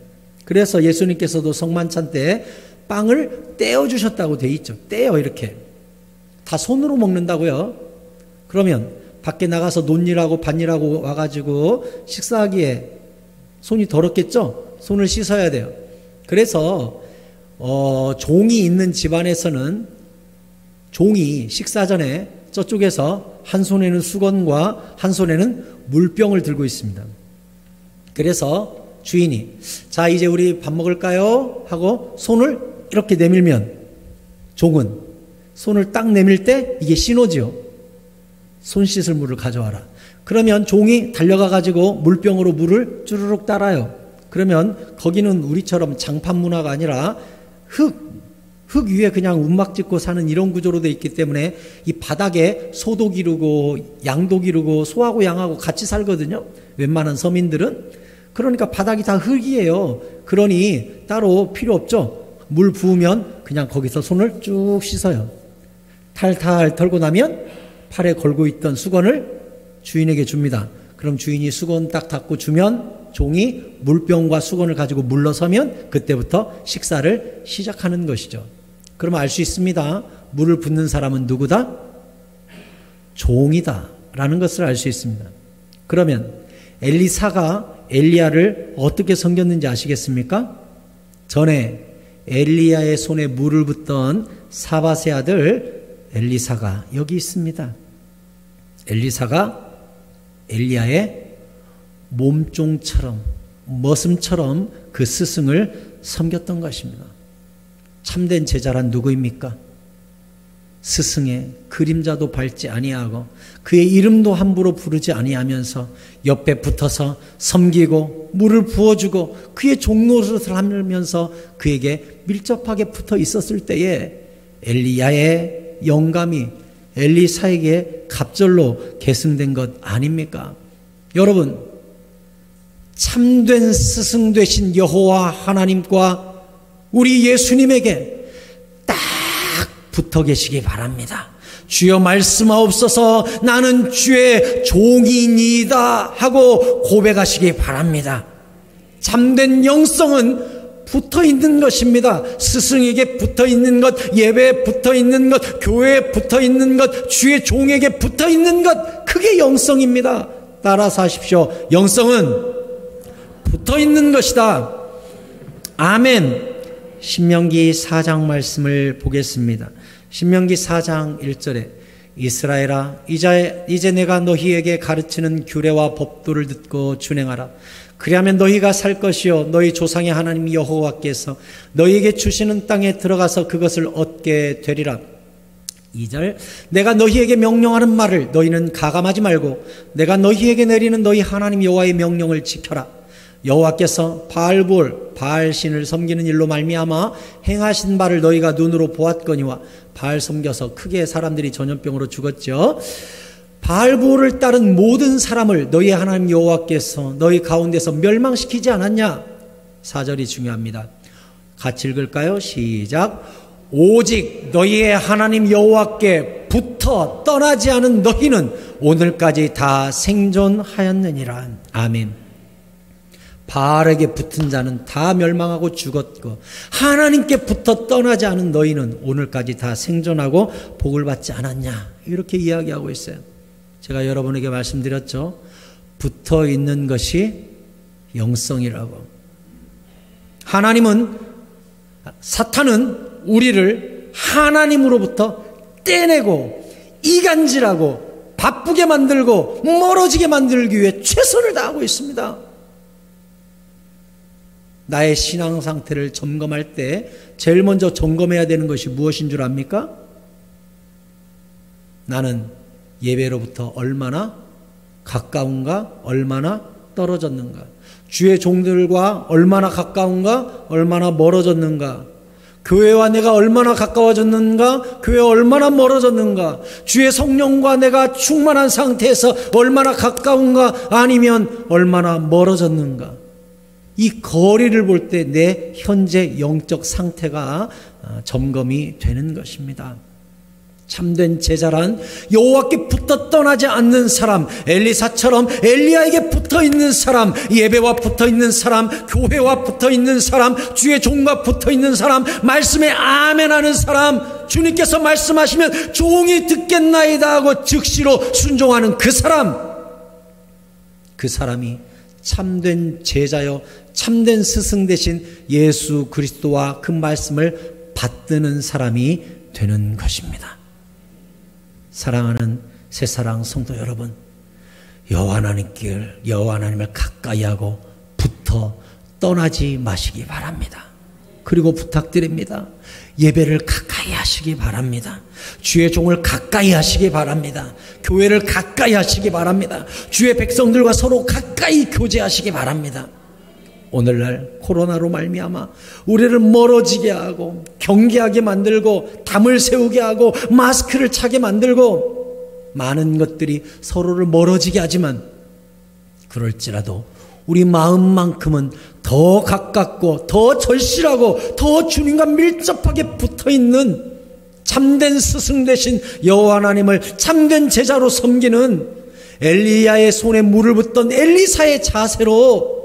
[SPEAKER 1] 그래서 예수님께서도 성만찬 때 빵을 떼어 주셨다고 돼 있죠. 떼어, 이렇게 다 손으로 먹는다고요. 그러면 밖에 나가서 논일하고 밭일하고 와가지고 식사하기에 손이 더럽겠죠? 손을 씻어야 돼요. 그래서 종이 있는 집안에서는 종이 식사 전에 저쪽에서 한 손에는 수건과 한 손에는 물병을 들고 있습니다. 그래서 주인이 자, 이제 우리 밥 먹을까요? 하고 손을 이렇게 내밀면 종은 손을 딱 내밀 때 이게 신호지요. 손 씻을 물을 가져와라. 그러면 종이 달려가 가지고 물병으로 물을 쭈르륵 따라요. 그러면 거기는 우리처럼 장판 문화가 아니라 흙 위에 그냥 움막 짓고 사는 이런 구조로 돼 있기 때문에 이 바닥에 소도 기르고 양도 기르고 소하고 양하고 같이 살거든요. 웬만한 서민들은. 그러니까 바닥이 다 흙이에요. 그러니 따로 필요 없죠. 물 부으면 그냥 거기서 손을 쭉 씻어요. 탈탈 털고 나면 팔에 걸고 있던 수건을 주인에게 줍니다. 그럼 주인이 수건 딱 닫고 주면 종이 물병과 수건을 가지고 물러서면 그때부터 식사를 시작하는 것이죠. 그러면 알 수 있습니다. 물을 붓는 사람은 누구다? 종이다 라는 것을 알 수 있습니다. 그러면 엘리사가 엘리야를 어떻게 섬겼는지 아시겠습니까? 전에 엘리야의 손에 물을 붓던 사밧의 아들 엘리사가 여기 있습니다. 엘리사가 엘리야의 몸종처럼, 머슴처럼 그 스승을 섬겼던 것입니다. 참된 제자란 누구입니까? 스승의 그림자도 밟지 아니하고 그의 이름도 함부로 부르지 아니하면서 옆에 붙어서 섬기고 물을 부어주고 그의 종노릇을 하면서 그에게 밀접하게 붙어 있었을 때에 엘리야의 영감이 엘리사에게 갑절로 계승된 것 아닙니까? 여러분, 참된 스승 되신 여호와 하나님과 우리 예수님에게 딱 붙어 계시기 바랍니다. 주여 말씀하옵소서, 나는 주의 종이니이다 하고 고백하시기 바랍니다. 참된 영성은 붙어 있는 것입니다. 스승에게 붙어 있는 것, 예배에 붙어 있는 것, 교회에 붙어 있는 것, 주의 종에게 붙어 있는 것, 그게 영성입니다. 따라서 하십시오. 영성은 붙어 있는 것이다. 아멘. 신명기 4장 말씀을 보겠습니다. 신명기 4장 1절에 이스라엘아, 이제 내가 너희에게 가르치는 규례와 법도를 듣고 준행하라. 그리하면 너희가 살 것이요 너희 조상의 하나님 여호와께서 너희에게 주시는 땅에 들어가서 그것을 얻게 되리라. 2절, 내가 너희에게 명령하는 말을 너희는 가감하지 말고 내가 너희에게 내리는 너희 하나님 여호와의 명령을 지켜라. 여호와께서 바알신을 섬기는 일로 말미암아 행하신 바를 너희가 눈으로 보았거니와 바알 섬겨서 크게 사람들이 전염병으로 죽었죠. 바알을 따른 모든 사람을 너희 하나님 여호와께서 너희 가운데서 멸망시키지 않았냐? 4절이 중요합니다. 같이 읽을까요? 시작. 오직 너희의 하나님 여호와께 붙어 떠나지 않은 너희는 오늘까지 다 생존하였느니라. 아멘. 바알에게 붙은 자는 다 멸망하고 죽었고 하나님께 붙어 떠나지 않은 너희는 오늘까지 다 생존하고 복을 받지 않았냐? 이렇게 이야기하고 있어요. 제가 여러분에게 말씀드렸죠. 붙어 있는 것이 영성이라고. 사탄은 우리를 하나님으로부터 떼내고 이간질하고 바쁘게 만들고 멀어지게 만들기 위해 최선을 다하고 있습니다. 나의 신앙 상태를 점검할 때 제일 먼저 점검해야 되는 것이 무엇인 줄 압니까? 나는 예배로부터 얼마나 가까운가, 얼마나 떨어졌는가, 주의 종들과 얼마나 가까운가, 얼마나 멀어졌는가, 교회와 내가 얼마나 가까워졌는가, 교회와 얼마나 멀어졌는가, 주의 성령과 내가 충만한 상태에서 얼마나 가까운가, 아니면 얼마나 멀어졌는가. 이 거리를 볼 때 내 현재 영적 상태가 점검이 되는 것입니다. 참된 제자란 여호와께 붙어 떠나지 않는 사람, 엘리사처럼 엘리야에게 붙어 있는 사람, 예배와 붙어 있는 사람, 교회와 붙어 있는 사람, 주의 종과 붙어 있는 사람, 말씀에 아멘하는 사람, 주님께서 말씀하시면 종이 듣겠나이다 하고 즉시로 순종하는 그 사람이 참된 제자요 참된 스승 되신 예수 그리스도와 그 말씀을 받드는 사람이 되는 것입니다. 사랑하는 새사랑 성도 여러분, 여호와 하나님을 가까이 하고 붙어 떠나지 마시기 바랍니다. 그리고 부탁드립니다. 예배를 가까이 하시기 바랍니다. 주의 종을 가까이 하시기 바랍니다. 교회를 가까이 하시기 바랍니다. 주의 백성들과 서로 가까이 교제하시기 바랍니다. 오늘날 코로나로 말미암아 우리를 멀어지게 하고 경계하게 만들고 담을 세우게 하고 마스크를 차게 만들고 많은 것들이 서로를 멀어지게 하지만 그럴지라도 우리 마음만큼은 더 가깝고 더 절실하고 더 주님과 밀접하게 붙어있는 참된 스승 되신 여호와 하나님을 참된 제자로 섬기는 엘리야의 손에 물을 붓던 엘리사의 자세로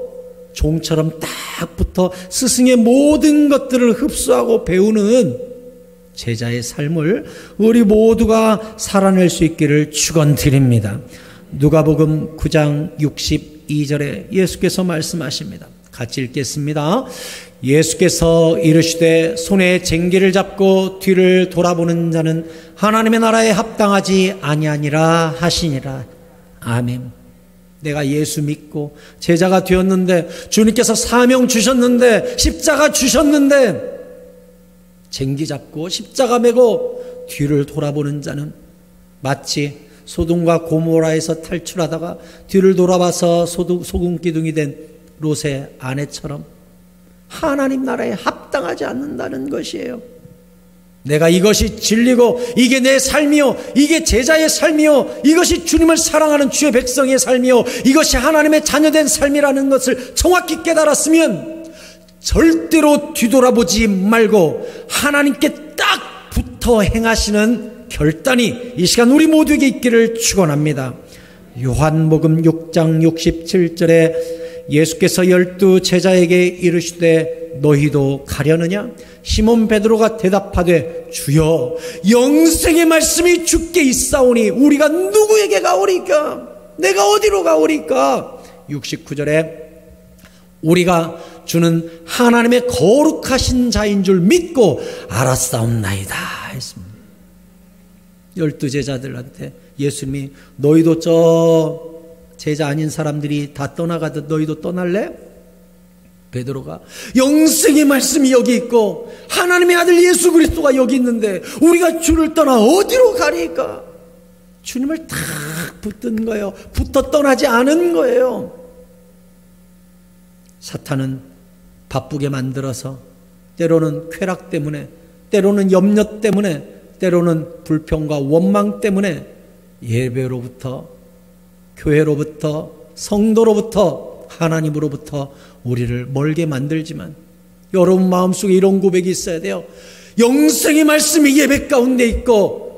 [SPEAKER 1] 종처럼 딱 붙어 스승의 모든 것들을 흡수하고 배우는 제자의 삶을 우리 모두가 살아낼 수 있기를 축원드립니다. 누가복음 9장 62절에 예수께서 말씀하십니다. 같이 읽겠습니다. 예수께서 이르시되 손에 쟁기를 잡고 뒤를 돌아보는 자는 하나님의 나라에 합당하지 아니하니라 하시니라. 아멘. 내가 예수 믿고 제자가 되었는데, 주님께서 사명 주셨는데, 십자가 주셨는데, 쟁기 잡고 십자가 메고 뒤를 돌아보는 자는 마치 소돔과 고모라에서 탈출하다가 뒤를 돌아봐서 소금 기둥이 된 롯의 아내처럼 하나님 나라에 합당하지 않는다는 것이에요. 내가 이것이 진리고 이게 내 삶이요, 이게 제자의 삶이요, 이것이 주님을 사랑하는 주의 백성의 삶이요, 이것이 하나님의 자녀된 삶이라는 것을 정확히 깨달았으면 절대로 뒤돌아보지 말고 하나님께 딱 붙어 행하시는 결단이 이 시간 우리 모두에게 있기를 축원합니다. 요한복음 6장 67절에 예수께서 12 제자에게 이르시되 너희도 가려느냐? 시몬 베드로가 대답하되 주여, 영생의 말씀이 주께 있사오니 우리가 누구에게 가오리까? 내가 어디로 가오리까? 69절에 우리가 주는 하나님의 거룩하신 자인 줄 믿고 알았사옵나이다 했습니다. 12 제자들한테 예수님이 너희도 저 제자 아닌 사람들이 다 떠나가듯 너희도 떠날래? 베드로가 영생의 말씀이 여기 있고 하나님의 아들 예수 그리스도가 여기 있는데 우리가 주를 떠나 어디로 가리까? 주님을 탁 붙든 거예요. 붙어 떠나지 않은 거예요. 사탄은 바쁘게 만들어서 때로는 쾌락 때문에, 때로는 염려 때문에, 때로는 불평과 원망 때문에 예배로부터, 교회로부터, 성도로부터, 하나님으로부터 우리를 멀게 만들지만 여러분 마음속에 이런 고백이 있어야 돼요. 영생의 말씀이 예배 가운데 있고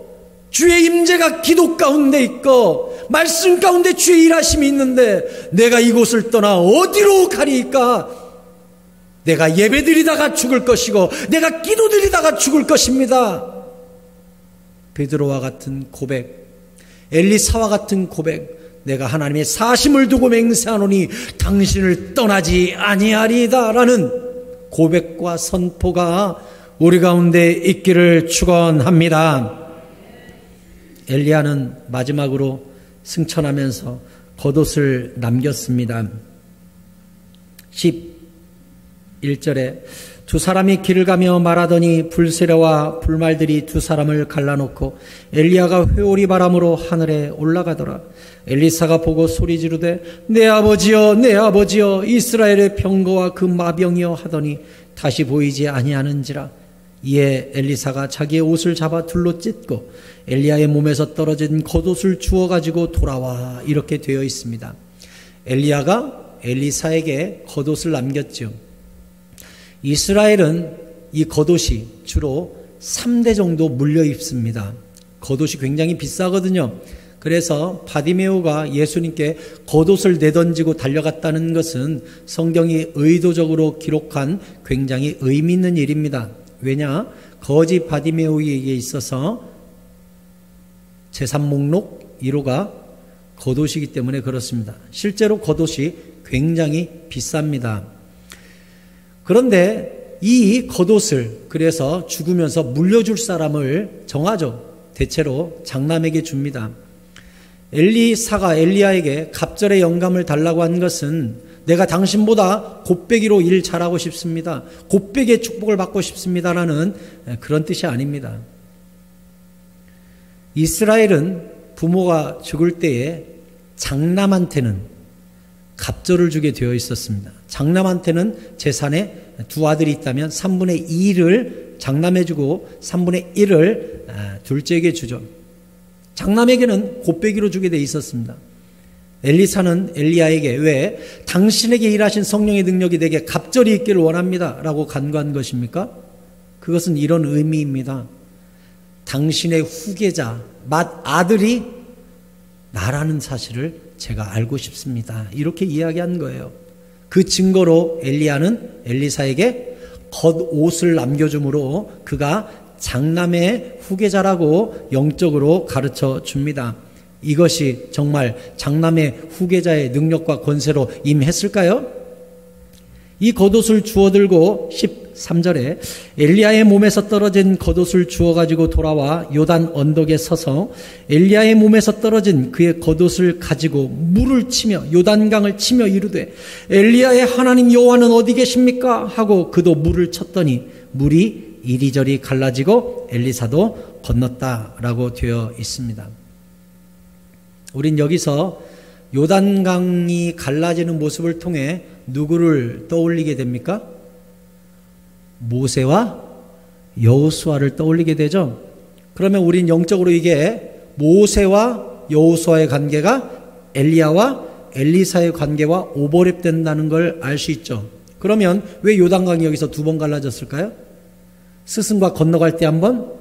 [SPEAKER 1] 주의 임재가 기도 가운데 있고 말씀 가운데 주의 일하심이 있는데 내가 이곳을 떠나 어디로 가리까? 내가 예배드리다가 죽을 것이고 내가 기도드리다가 죽을 것입니다. 베드로와 같은 고백, 엘리사와 같은 고백, 내가 하나님의 사심을 두고 맹세하노니 당신을 떠나지 아니하리이다 라는 고백과 선포가 우리 가운데 있기를 축원합니다. 엘리야는 마지막으로 승천하면서 겉옷을 남겼습니다. 11절에 두 사람이 길을 가며 말하더니 불세례와 불말들이 두 사람을 갈라놓고 엘리야가 회오리 바람으로 하늘에 올라가더라. 엘리사가 보고 소리 지르되 내 아버지여 내 아버지여 이스라엘의 병거와 그 마병이여 하더니 다시 보이지 아니하는지라. 이에 엘리사가 자기의 옷을 잡아 둘로 찢고 엘리야의 몸에서 떨어진 겉옷을 주워 가지고 돌아와 이렇게 되어 있습니다. 엘리야가 엘리사에게 겉옷을 남겼죠. 이스라엘은 이 겉옷이 주로 3대 정도 물려 입습니다. 겉옷이 굉장히 비싸거든요. 그래서 바디메오가 예수님께 겉옷을 내던지고 달려갔다는 것은 성경이 의도적으로 기록한 굉장히 의미 있는 일입니다. 왜냐? 거지 바디메오에게 있어서 제3목록 1호가 겉옷이기 때문에 그렇습니다. 실제로 겉옷이 굉장히 비쌉니다. 그런데 이 겉옷을 그래서 죽으면서 물려줄 사람을 정하죠. 대체로 장남에게 줍니다. 엘리사가 엘리야에게 갑절의 영감을 달라고 한 것은 내가 당신보다 곱배기로 일 잘하고 싶습니다. 곱배기의 축복을 받고 싶습니다라는 그런 뜻이 아닙니다. 이스라엘은 부모가 죽을 때에 장남한테는 갑절을 주게 되어 있었습니다. 장남한테는 재산에 두 아들이 있다면 3분의 2를 장남해주고 3분의 1을 둘째에게 주죠. 장남에게는 곱배기로 주게 돼 있었습니다. 엘리사는 엘리야에게 왜 당신에게 일하신 성령의 능력이 내게 갑절이 있기를 원합니다 라고 간구한 것입니까? 그것은 이런 의미입니다. 당신의 후계자, 맏아들이 나라는 사실을 제가 알고 싶습니다. 이렇게 이야기한 거예요. 그 증거로 엘리야는 엘리사에게 겉옷을 남겨주므로 그가 장남의 후계자라고 영적으로 가르쳐 줍니다. 이것이 정말 장남의 후계자의 능력과 권세로 임했을까요? 이 겉옷을 주워들고 13절에 엘리야의 몸에서 떨어진 겉옷을 주워가지고 돌아와 요단 언덕에 서서 엘리야의 몸에서 떨어진 그의 겉옷을 가지고 물을 치며 요단강을 치며 이르되 엘리야의 하나님 여호와는 어디 계십니까? 하고 그도 물을 쳤더니 물이 이리저리 갈라지고 엘리사도 건넜다라고 되어 있습니다. 우린 여기서 요단강이 갈라지는 모습을 통해 누구를 떠올리게 됩니까? 모세와 여호수아를 떠올리게 되죠. 그러면 우린 영적으로 이게 모세와 여호수아의 관계가 엘리야와 엘리사의 관계와 오버랩된다는 걸 알 수 있죠. 그러면 왜 요단강이 여기서 두 번 갈라졌을까요? 스승과 건너갈 때 한 번,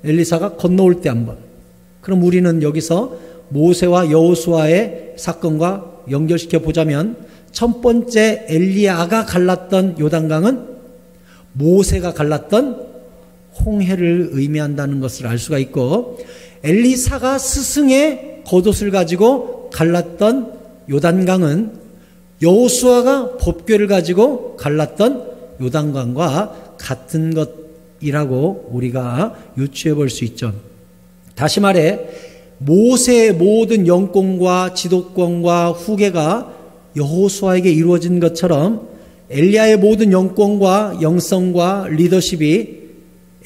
[SPEAKER 1] 엘리사가 건너올 때 한 번. 그럼 우리는 여기서 모세와 여호수아의 사건과 연결시켜 보자면 첫 번째 엘리야가 갈랐던 요단강은 모세가 갈랐던 홍해를 의미한다는 것을 알 수가 있고, 엘리사가 스승의 겉옷을 가지고 갈랐던 요단강은 여호수아가 법궤를 가지고 갈랐던 요단강과 같은 것이라고 우리가 유추해 볼 수 있죠. 다시 말해 모세의 모든 영권과 지도권과 후계가 여호수아에게 이루어진 것처럼 엘리야의 모든 영권과 영성과 리더십이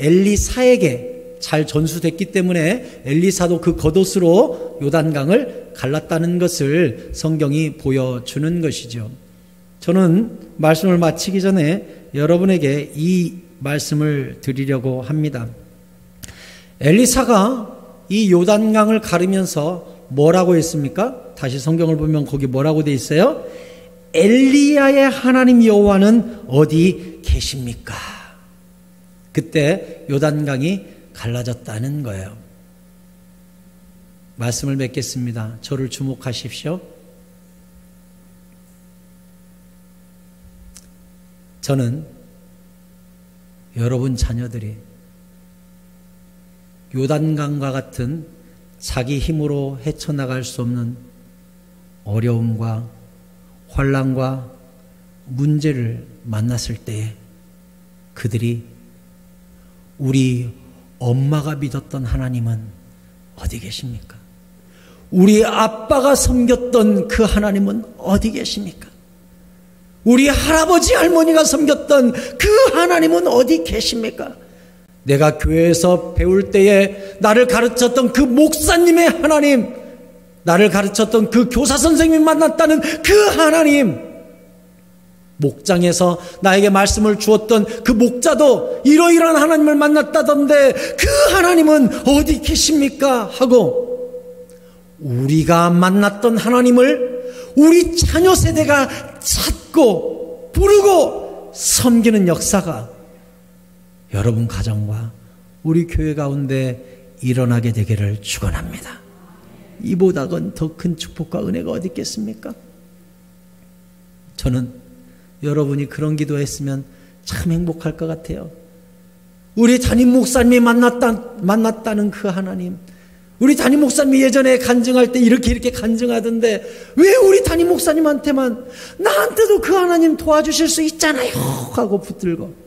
[SPEAKER 1] 엘리사에게 잘 전수됐기 때문에 엘리사도 그 겉옷으로 요단강을 갈랐다는 것을 성경이 보여주는 것이죠. 저는 말씀을 마치기 전에 여러분에게 이 말씀을 드리려고 합니다. 엘리사가 이 요단강을 가르면서 뭐라고 했습니까? 다시 성경을 보면 거기 뭐라고 돼 있어요? 엘리야의 하나님 여호와는 어디 계십니까? 그때 요단강이 갈라졌다는 거예요. 말씀을 맺겠습니다. 저를 주목하십시오. 저는 여러분 자녀들이 요단강과 같은 자기 힘으로 헤쳐나갈 수 없는 어려움과 환난과 문제를 만났을 때에 그들이 우리 엄마가 믿었던 하나님은 어디 계십니까? 우리 아빠가 섬겼던 그 하나님은 어디 계십니까? 우리 할아버지 할머니가 섬겼던 그 하나님은 어디 계십니까? 내가 교회에서 배울 때에 나를 가르쳤던 그 목사님의 하나님, 나를 가르쳤던 그 교사 선생님이 만났다는 그 하나님, 목장에서 나에게 말씀을 주었던 그 목자도 이러이러한 하나님을 만났다던데 그 하나님은 어디 계십니까? 하고 우리가 만났던 하나님을 우리 자녀 세대가 찾고 부르고 섬기는 역사가 여러분 가정과 우리 교회 가운데 일어나게 되기를 축원합니다. 이보다 더 큰 축복과 은혜가 어디 있겠습니까? 저는 여러분이 그런 기도했으면 참 행복할 것 같아요. 우리 담임 목사님이 만났다는 그 하나님, 우리 담임 목사님이 예전에 간증할 때 이렇게 간증하던데 왜 우리 담임 목사님한테만, 나한테도 그 하나님 도와주실 수 있잖아요 하고 붙들고,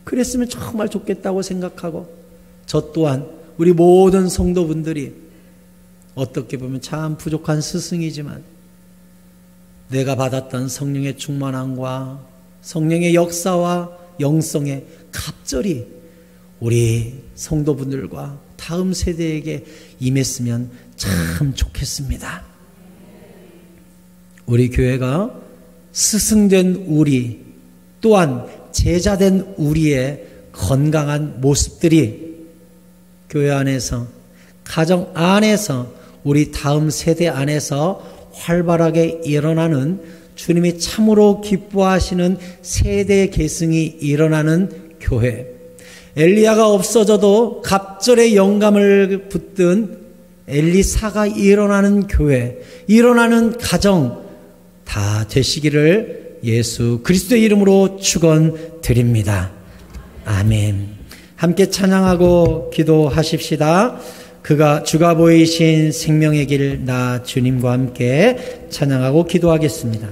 [SPEAKER 1] 그랬으면 정말 좋겠다고 생각하고, 저 또한 우리 모든 성도분들이 어떻게 보면 참 부족한 스승이지만 내가 받았던 성령의 충만함과 성령의 역사와 영성에 갑절이 우리 성도분들과 다음 세대에게 임했으면 참 좋겠습니다. 우리 교회가 스승된 우리 또한 제자된 우리의 건강한 모습들이 교회 안에서, 가정 안에서, 우리 다음 세대 안에서 활발하게 일어나는, 주님이 참으로 기뻐하시는 세대 계승이 일어나는 교회, 엘리야가 없어져도 갑절의 영감을 붙든 엘리사가 일어나는 교회, 일어나는 가정 다 되시기를 예수 그리스도의 이름으로 축원드립니다. 아멘. 함께 찬양하고 기도하십시다. 주가 보이신 생명의 길, 나 주님과 함께 찬양하고 기도하겠습니다.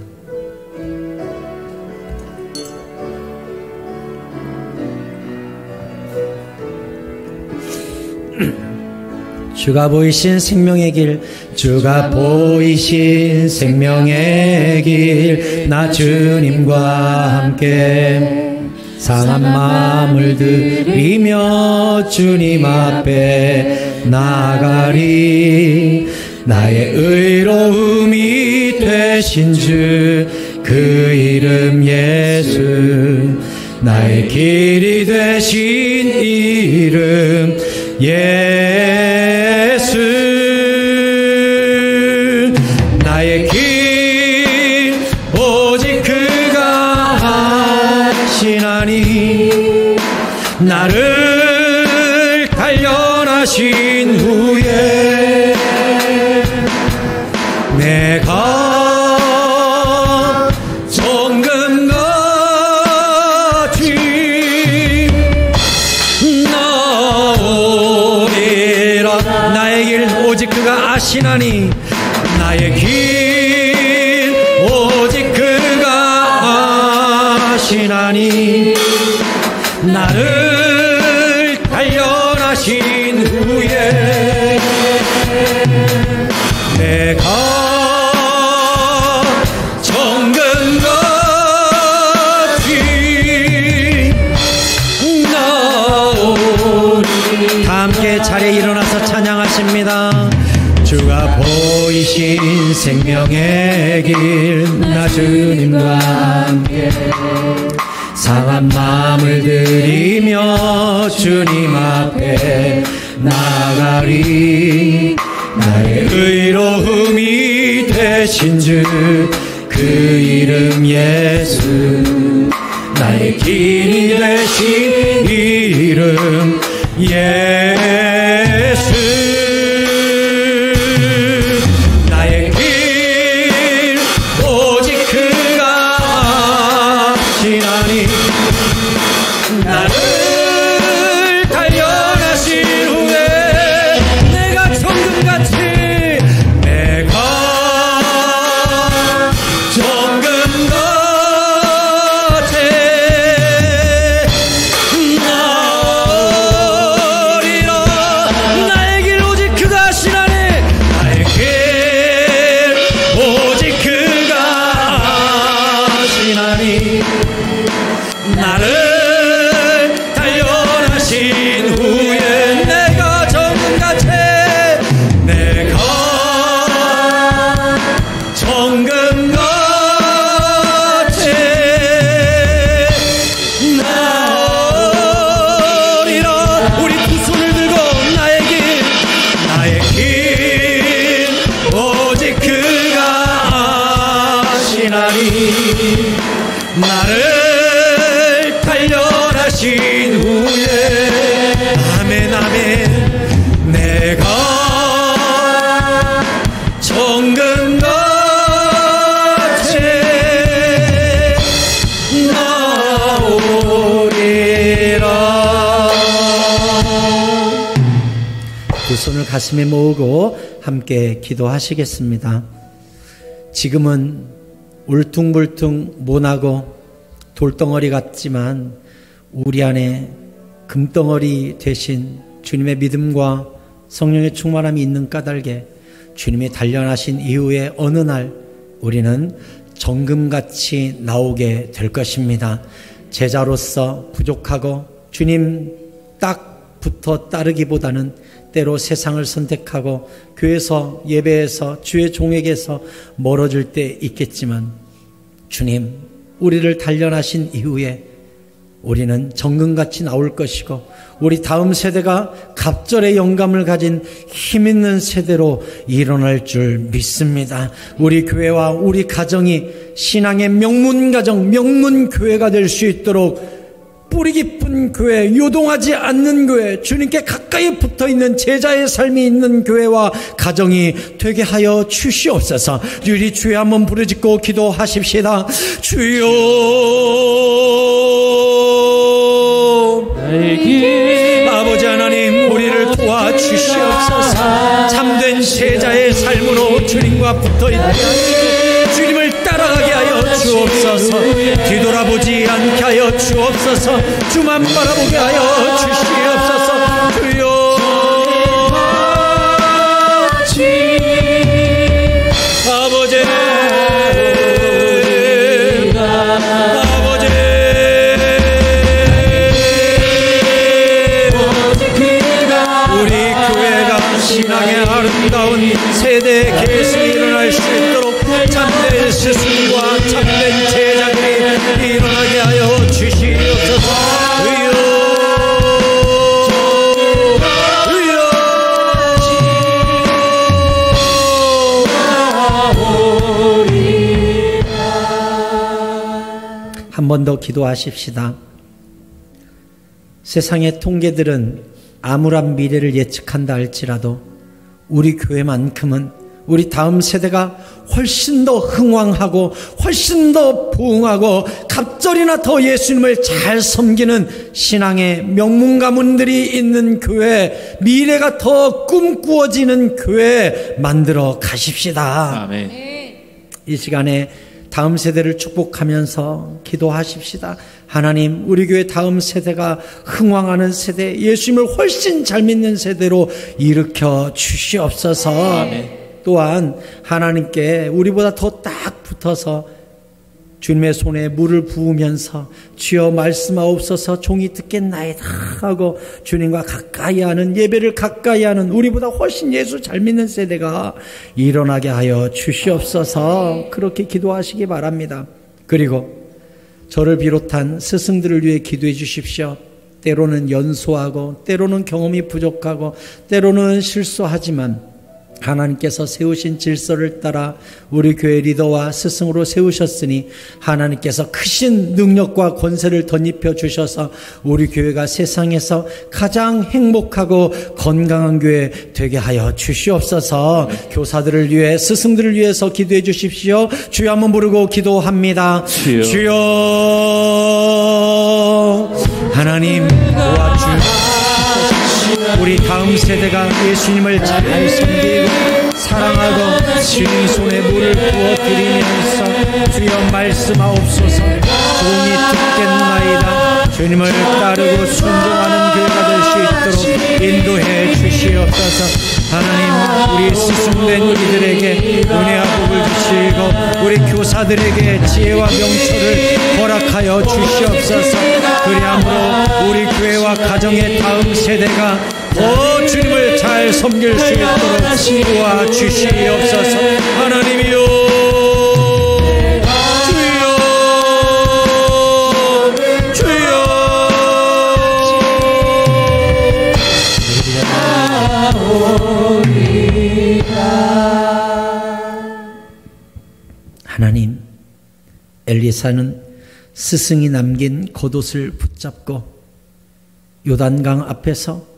[SPEAKER 1] 주가 보이신 생명의 길, 주가 보이신 생명의 길, 나 주님과 함께 상한 마음을 들이며 주님 앞에 나가리. 나의 의로움이 되신 주, 그 이름 예수, 나의 길이 되신 이름 예수. 나의 길 오직 그가 하시나니, 나를 단련하신 후에 내가 정금같이 나오리라. 나의 길 오직 그가 아시나니, 나의 길 오직 그가 아시나니, 나를 단련하신 후에 대신 생명의 길 나 주님과 함께 상한 마음을 들이며 주님 앞에 나가리. 나의 의로움이 되신 주 그 이름 예수, 나의 길이 되신 이름 예수. 나의 길 오직 그가 하시나니 나를 단련하신 후에 내가 정금같이 나를 단련하신 후에 아멘 아멘 내가 정금같이 나오리라. 두 손을 가슴에 모으고 함께 기도하시겠습니다. 지금은 울퉁불퉁 모나고 돌덩어리 같지만 우리 안에 금덩어리 되신 주님의 믿음과 성령의 충만함이 있는 까닭에 주님이 단련하신 이후에 어느 날 우리는 정금같이 나오게 될 것입니다. 제자로서 부족하고 주님 딱 붙어 따르기보다는 때로 세상을 선택하고 교회에서 예배에서 주의 종에게서 멀어질 때 있겠지만 주님 우리를 단련하신 이후에 우리는 정금같이 나올 것이고 우리 다음 세대가 갑절의 영감을 가진 힘있는 세대로 일어날 줄 믿습니다. 우리 교회와 우리 가정이 신앙의 명문가정, 명문교회가 될 수 있도록 뿌리 깊은 교회, 요동하지 않는 교회, 주님께 가까이 붙어있는 제자의 삶이 있는 교회와 가정이 되게 하여 주시옵소서. 우리 주여 한번 부르짖고 기도하십시다. 주여 아버지 하나님 우리를 도와주시옵소서. 참된 제자의 삶으로 주님과 붙어있는 주님을 따라가게 하여 주옵소서. 뒤돌아보지 않게 하여 주옵소서. 주만 바라보게 하여 주시옵소서. 주여 아버지 우리 교회가 신앙의 아름다운 세대 계승이 일어날 수 있도록 참된 스승과 참된 제자들이 일어나게 하여 주시옵소서. 한 번 더 기도하십시다. 세상의 통계들은 암울한 미래를 예측한다 할지라도 우리 교회만큼은 우리 다음 세대가 훨씬 더 흥왕하고 훨씬 더 부흥하고 갑절이나 더 예수님을 잘 섬기는 신앙의 명문가문들이 있는 교회, 미래가 더 꿈꾸어지는 교회 만들어 가십시다. 아멘. 이 시간에 다음 세대를 축복하면서 기도하십시다. 하나님 우리 교회 다음 세대가 흥왕하는 세대, 예수님을 훨씬 잘 믿는 세대로 일으켜 주시옵소서. 아멘. 또한 하나님께 우리보다 더 딱 붙어서 주님의 손에 물을 부으면서 주여 말씀하옵소서 종이 듣겠나이다 하고 주님과 가까이 하는, 예배를 가까이 하는, 우리보다 훨씬 예수 잘 믿는 세대가 일어나게 하여 주시옵소서. 그렇게 기도하시기 바랍니다. 그리고 저를 비롯한 스승들을 위해 기도해 주십시오. 때로는 연소하고 때로는 경험이 부족하고 때로는 실수하지만 하나님께서 세우신 질서를 따라 우리 교회 리더와 스승으로 세우셨으니 하나님께서 크신 능력과 권세를 덧입혀 주셔서 우리 교회가 세상에서 가장 행복하고 건강한 교회 되게 하여 주시옵소서. 교사들을 위해, 스승들을 위해서 기도해 주십시오. 주여 한번 부르고 기도합니다. 주여 하나님 도와주시옵소서. 우리 다음 세대가 예수님을 잘 섬기고 사랑하고 주님 손에 물을 부어드리면서 주여 말씀하옵소서. 종이 듣겠나이다. 주님을 따르고 순종하는 교회가 될 수 있도록 인도해 주시옵소서. 하나님, 우리 스승된 이들에게 은혜와 복을 주시고 우리 교사들에게 지혜와 명철을 허락하여 주시옵소서. 그리함으로 우리 교회와 가정의 다음 세대가 더 주님을 잘 섬길 수 있도록 도와주시옵소서. 하나님이여, 하나님, 엘리사는 스승이 남긴 겉옷을 붙잡고 요단강 앞에서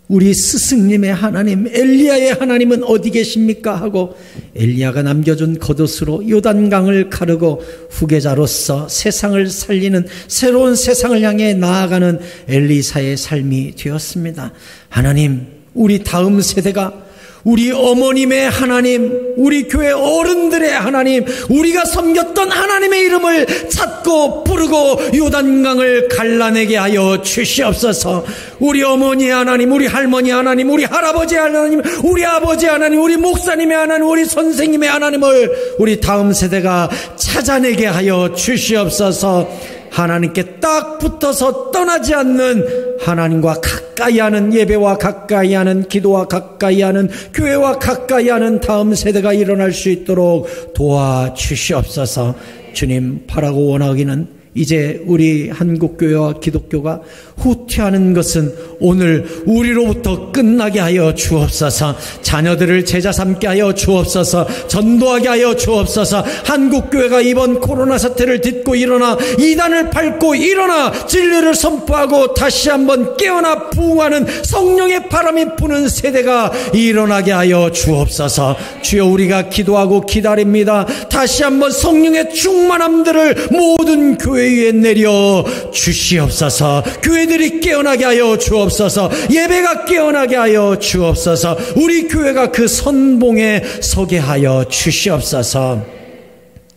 [SPEAKER 1] 우리 스승님의 하나님, 엘리야의 하나님은 어디 계십니까? 하고 엘리야가 남겨준 겉옷으로 요단강을 가르고 후계자로서 세상을 살리는, 새로운 세상을 향해 나아가는 엘리사의 삶이 되었습니다. 하나님, 우리 다음 세대가 우리 어머님의 하나님, 우리 교회 어른들의 하나님, 우리가 섬겼던 하나님의 이름을 찾고 부르고 요단강을 갈라내게 하여 주시옵소서. 우리 어머니의 하나님, 우리 할머니 하나님, 우리 할아버지 하나님, 우리 아버지 하나님, 우리 목사님의 하나님, 우리 선생님의 하나님을 우리 다음 세대가 찾아내게 하여 주시옵소서. 하나님께 딱 붙어서 떠나지 않는, 하나님과 가까이 하는, 예배와 가까이 하는, 기도와 가까이 하는, 교회와 가까이 하는 다음 세대가 일어날 수 있도록 도와주시옵소서. 주님, 바라고 원하기는 이제 우리 한국교회와 기독교가 후퇴하는 것은 오늘 우리로부터 끝나게 하여 주옵소서. 자녀들을 제자 삼게 하여 주옵소서. 전도하게 하여 주옵소서. 한국교회가 이번 코로나 사태를 딛고 일어나 이단을 밟고 일어나 진리를 선포하고 다시 한번 깨어나 부흥하는 성령의 바람이 부는 세대가 일어나게 하여 주옵소서. 주여, 우리가 기도하고 기다립니다. 다시 한번 성령의 충만함들을 모든 교회 위에 내려 주시옵소서. 교회들이 깨어나게 하여 주옵소서. 예배가 깨어나게 하여 주옵소서. 우리 교회가 그 선봉에 서게 하여 주시옵소서.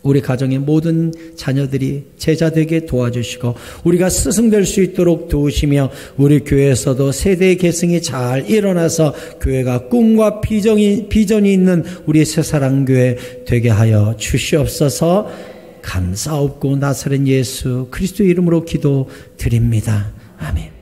[SPEAKER 1] 우리 가정의 모든 자녀들이 제자되게 도와주시고 우리가 스승될 수 있도록 도우시며 우리 교회에서도 세대 계승이 잘 일어나서 교회가 꿈과 비전이 있는 우리 새사랑교회 되게 하여 주시옵소서. 감사옵고 나사렛 예수 그리스도의 이름으로 기도드립니다. 아멘.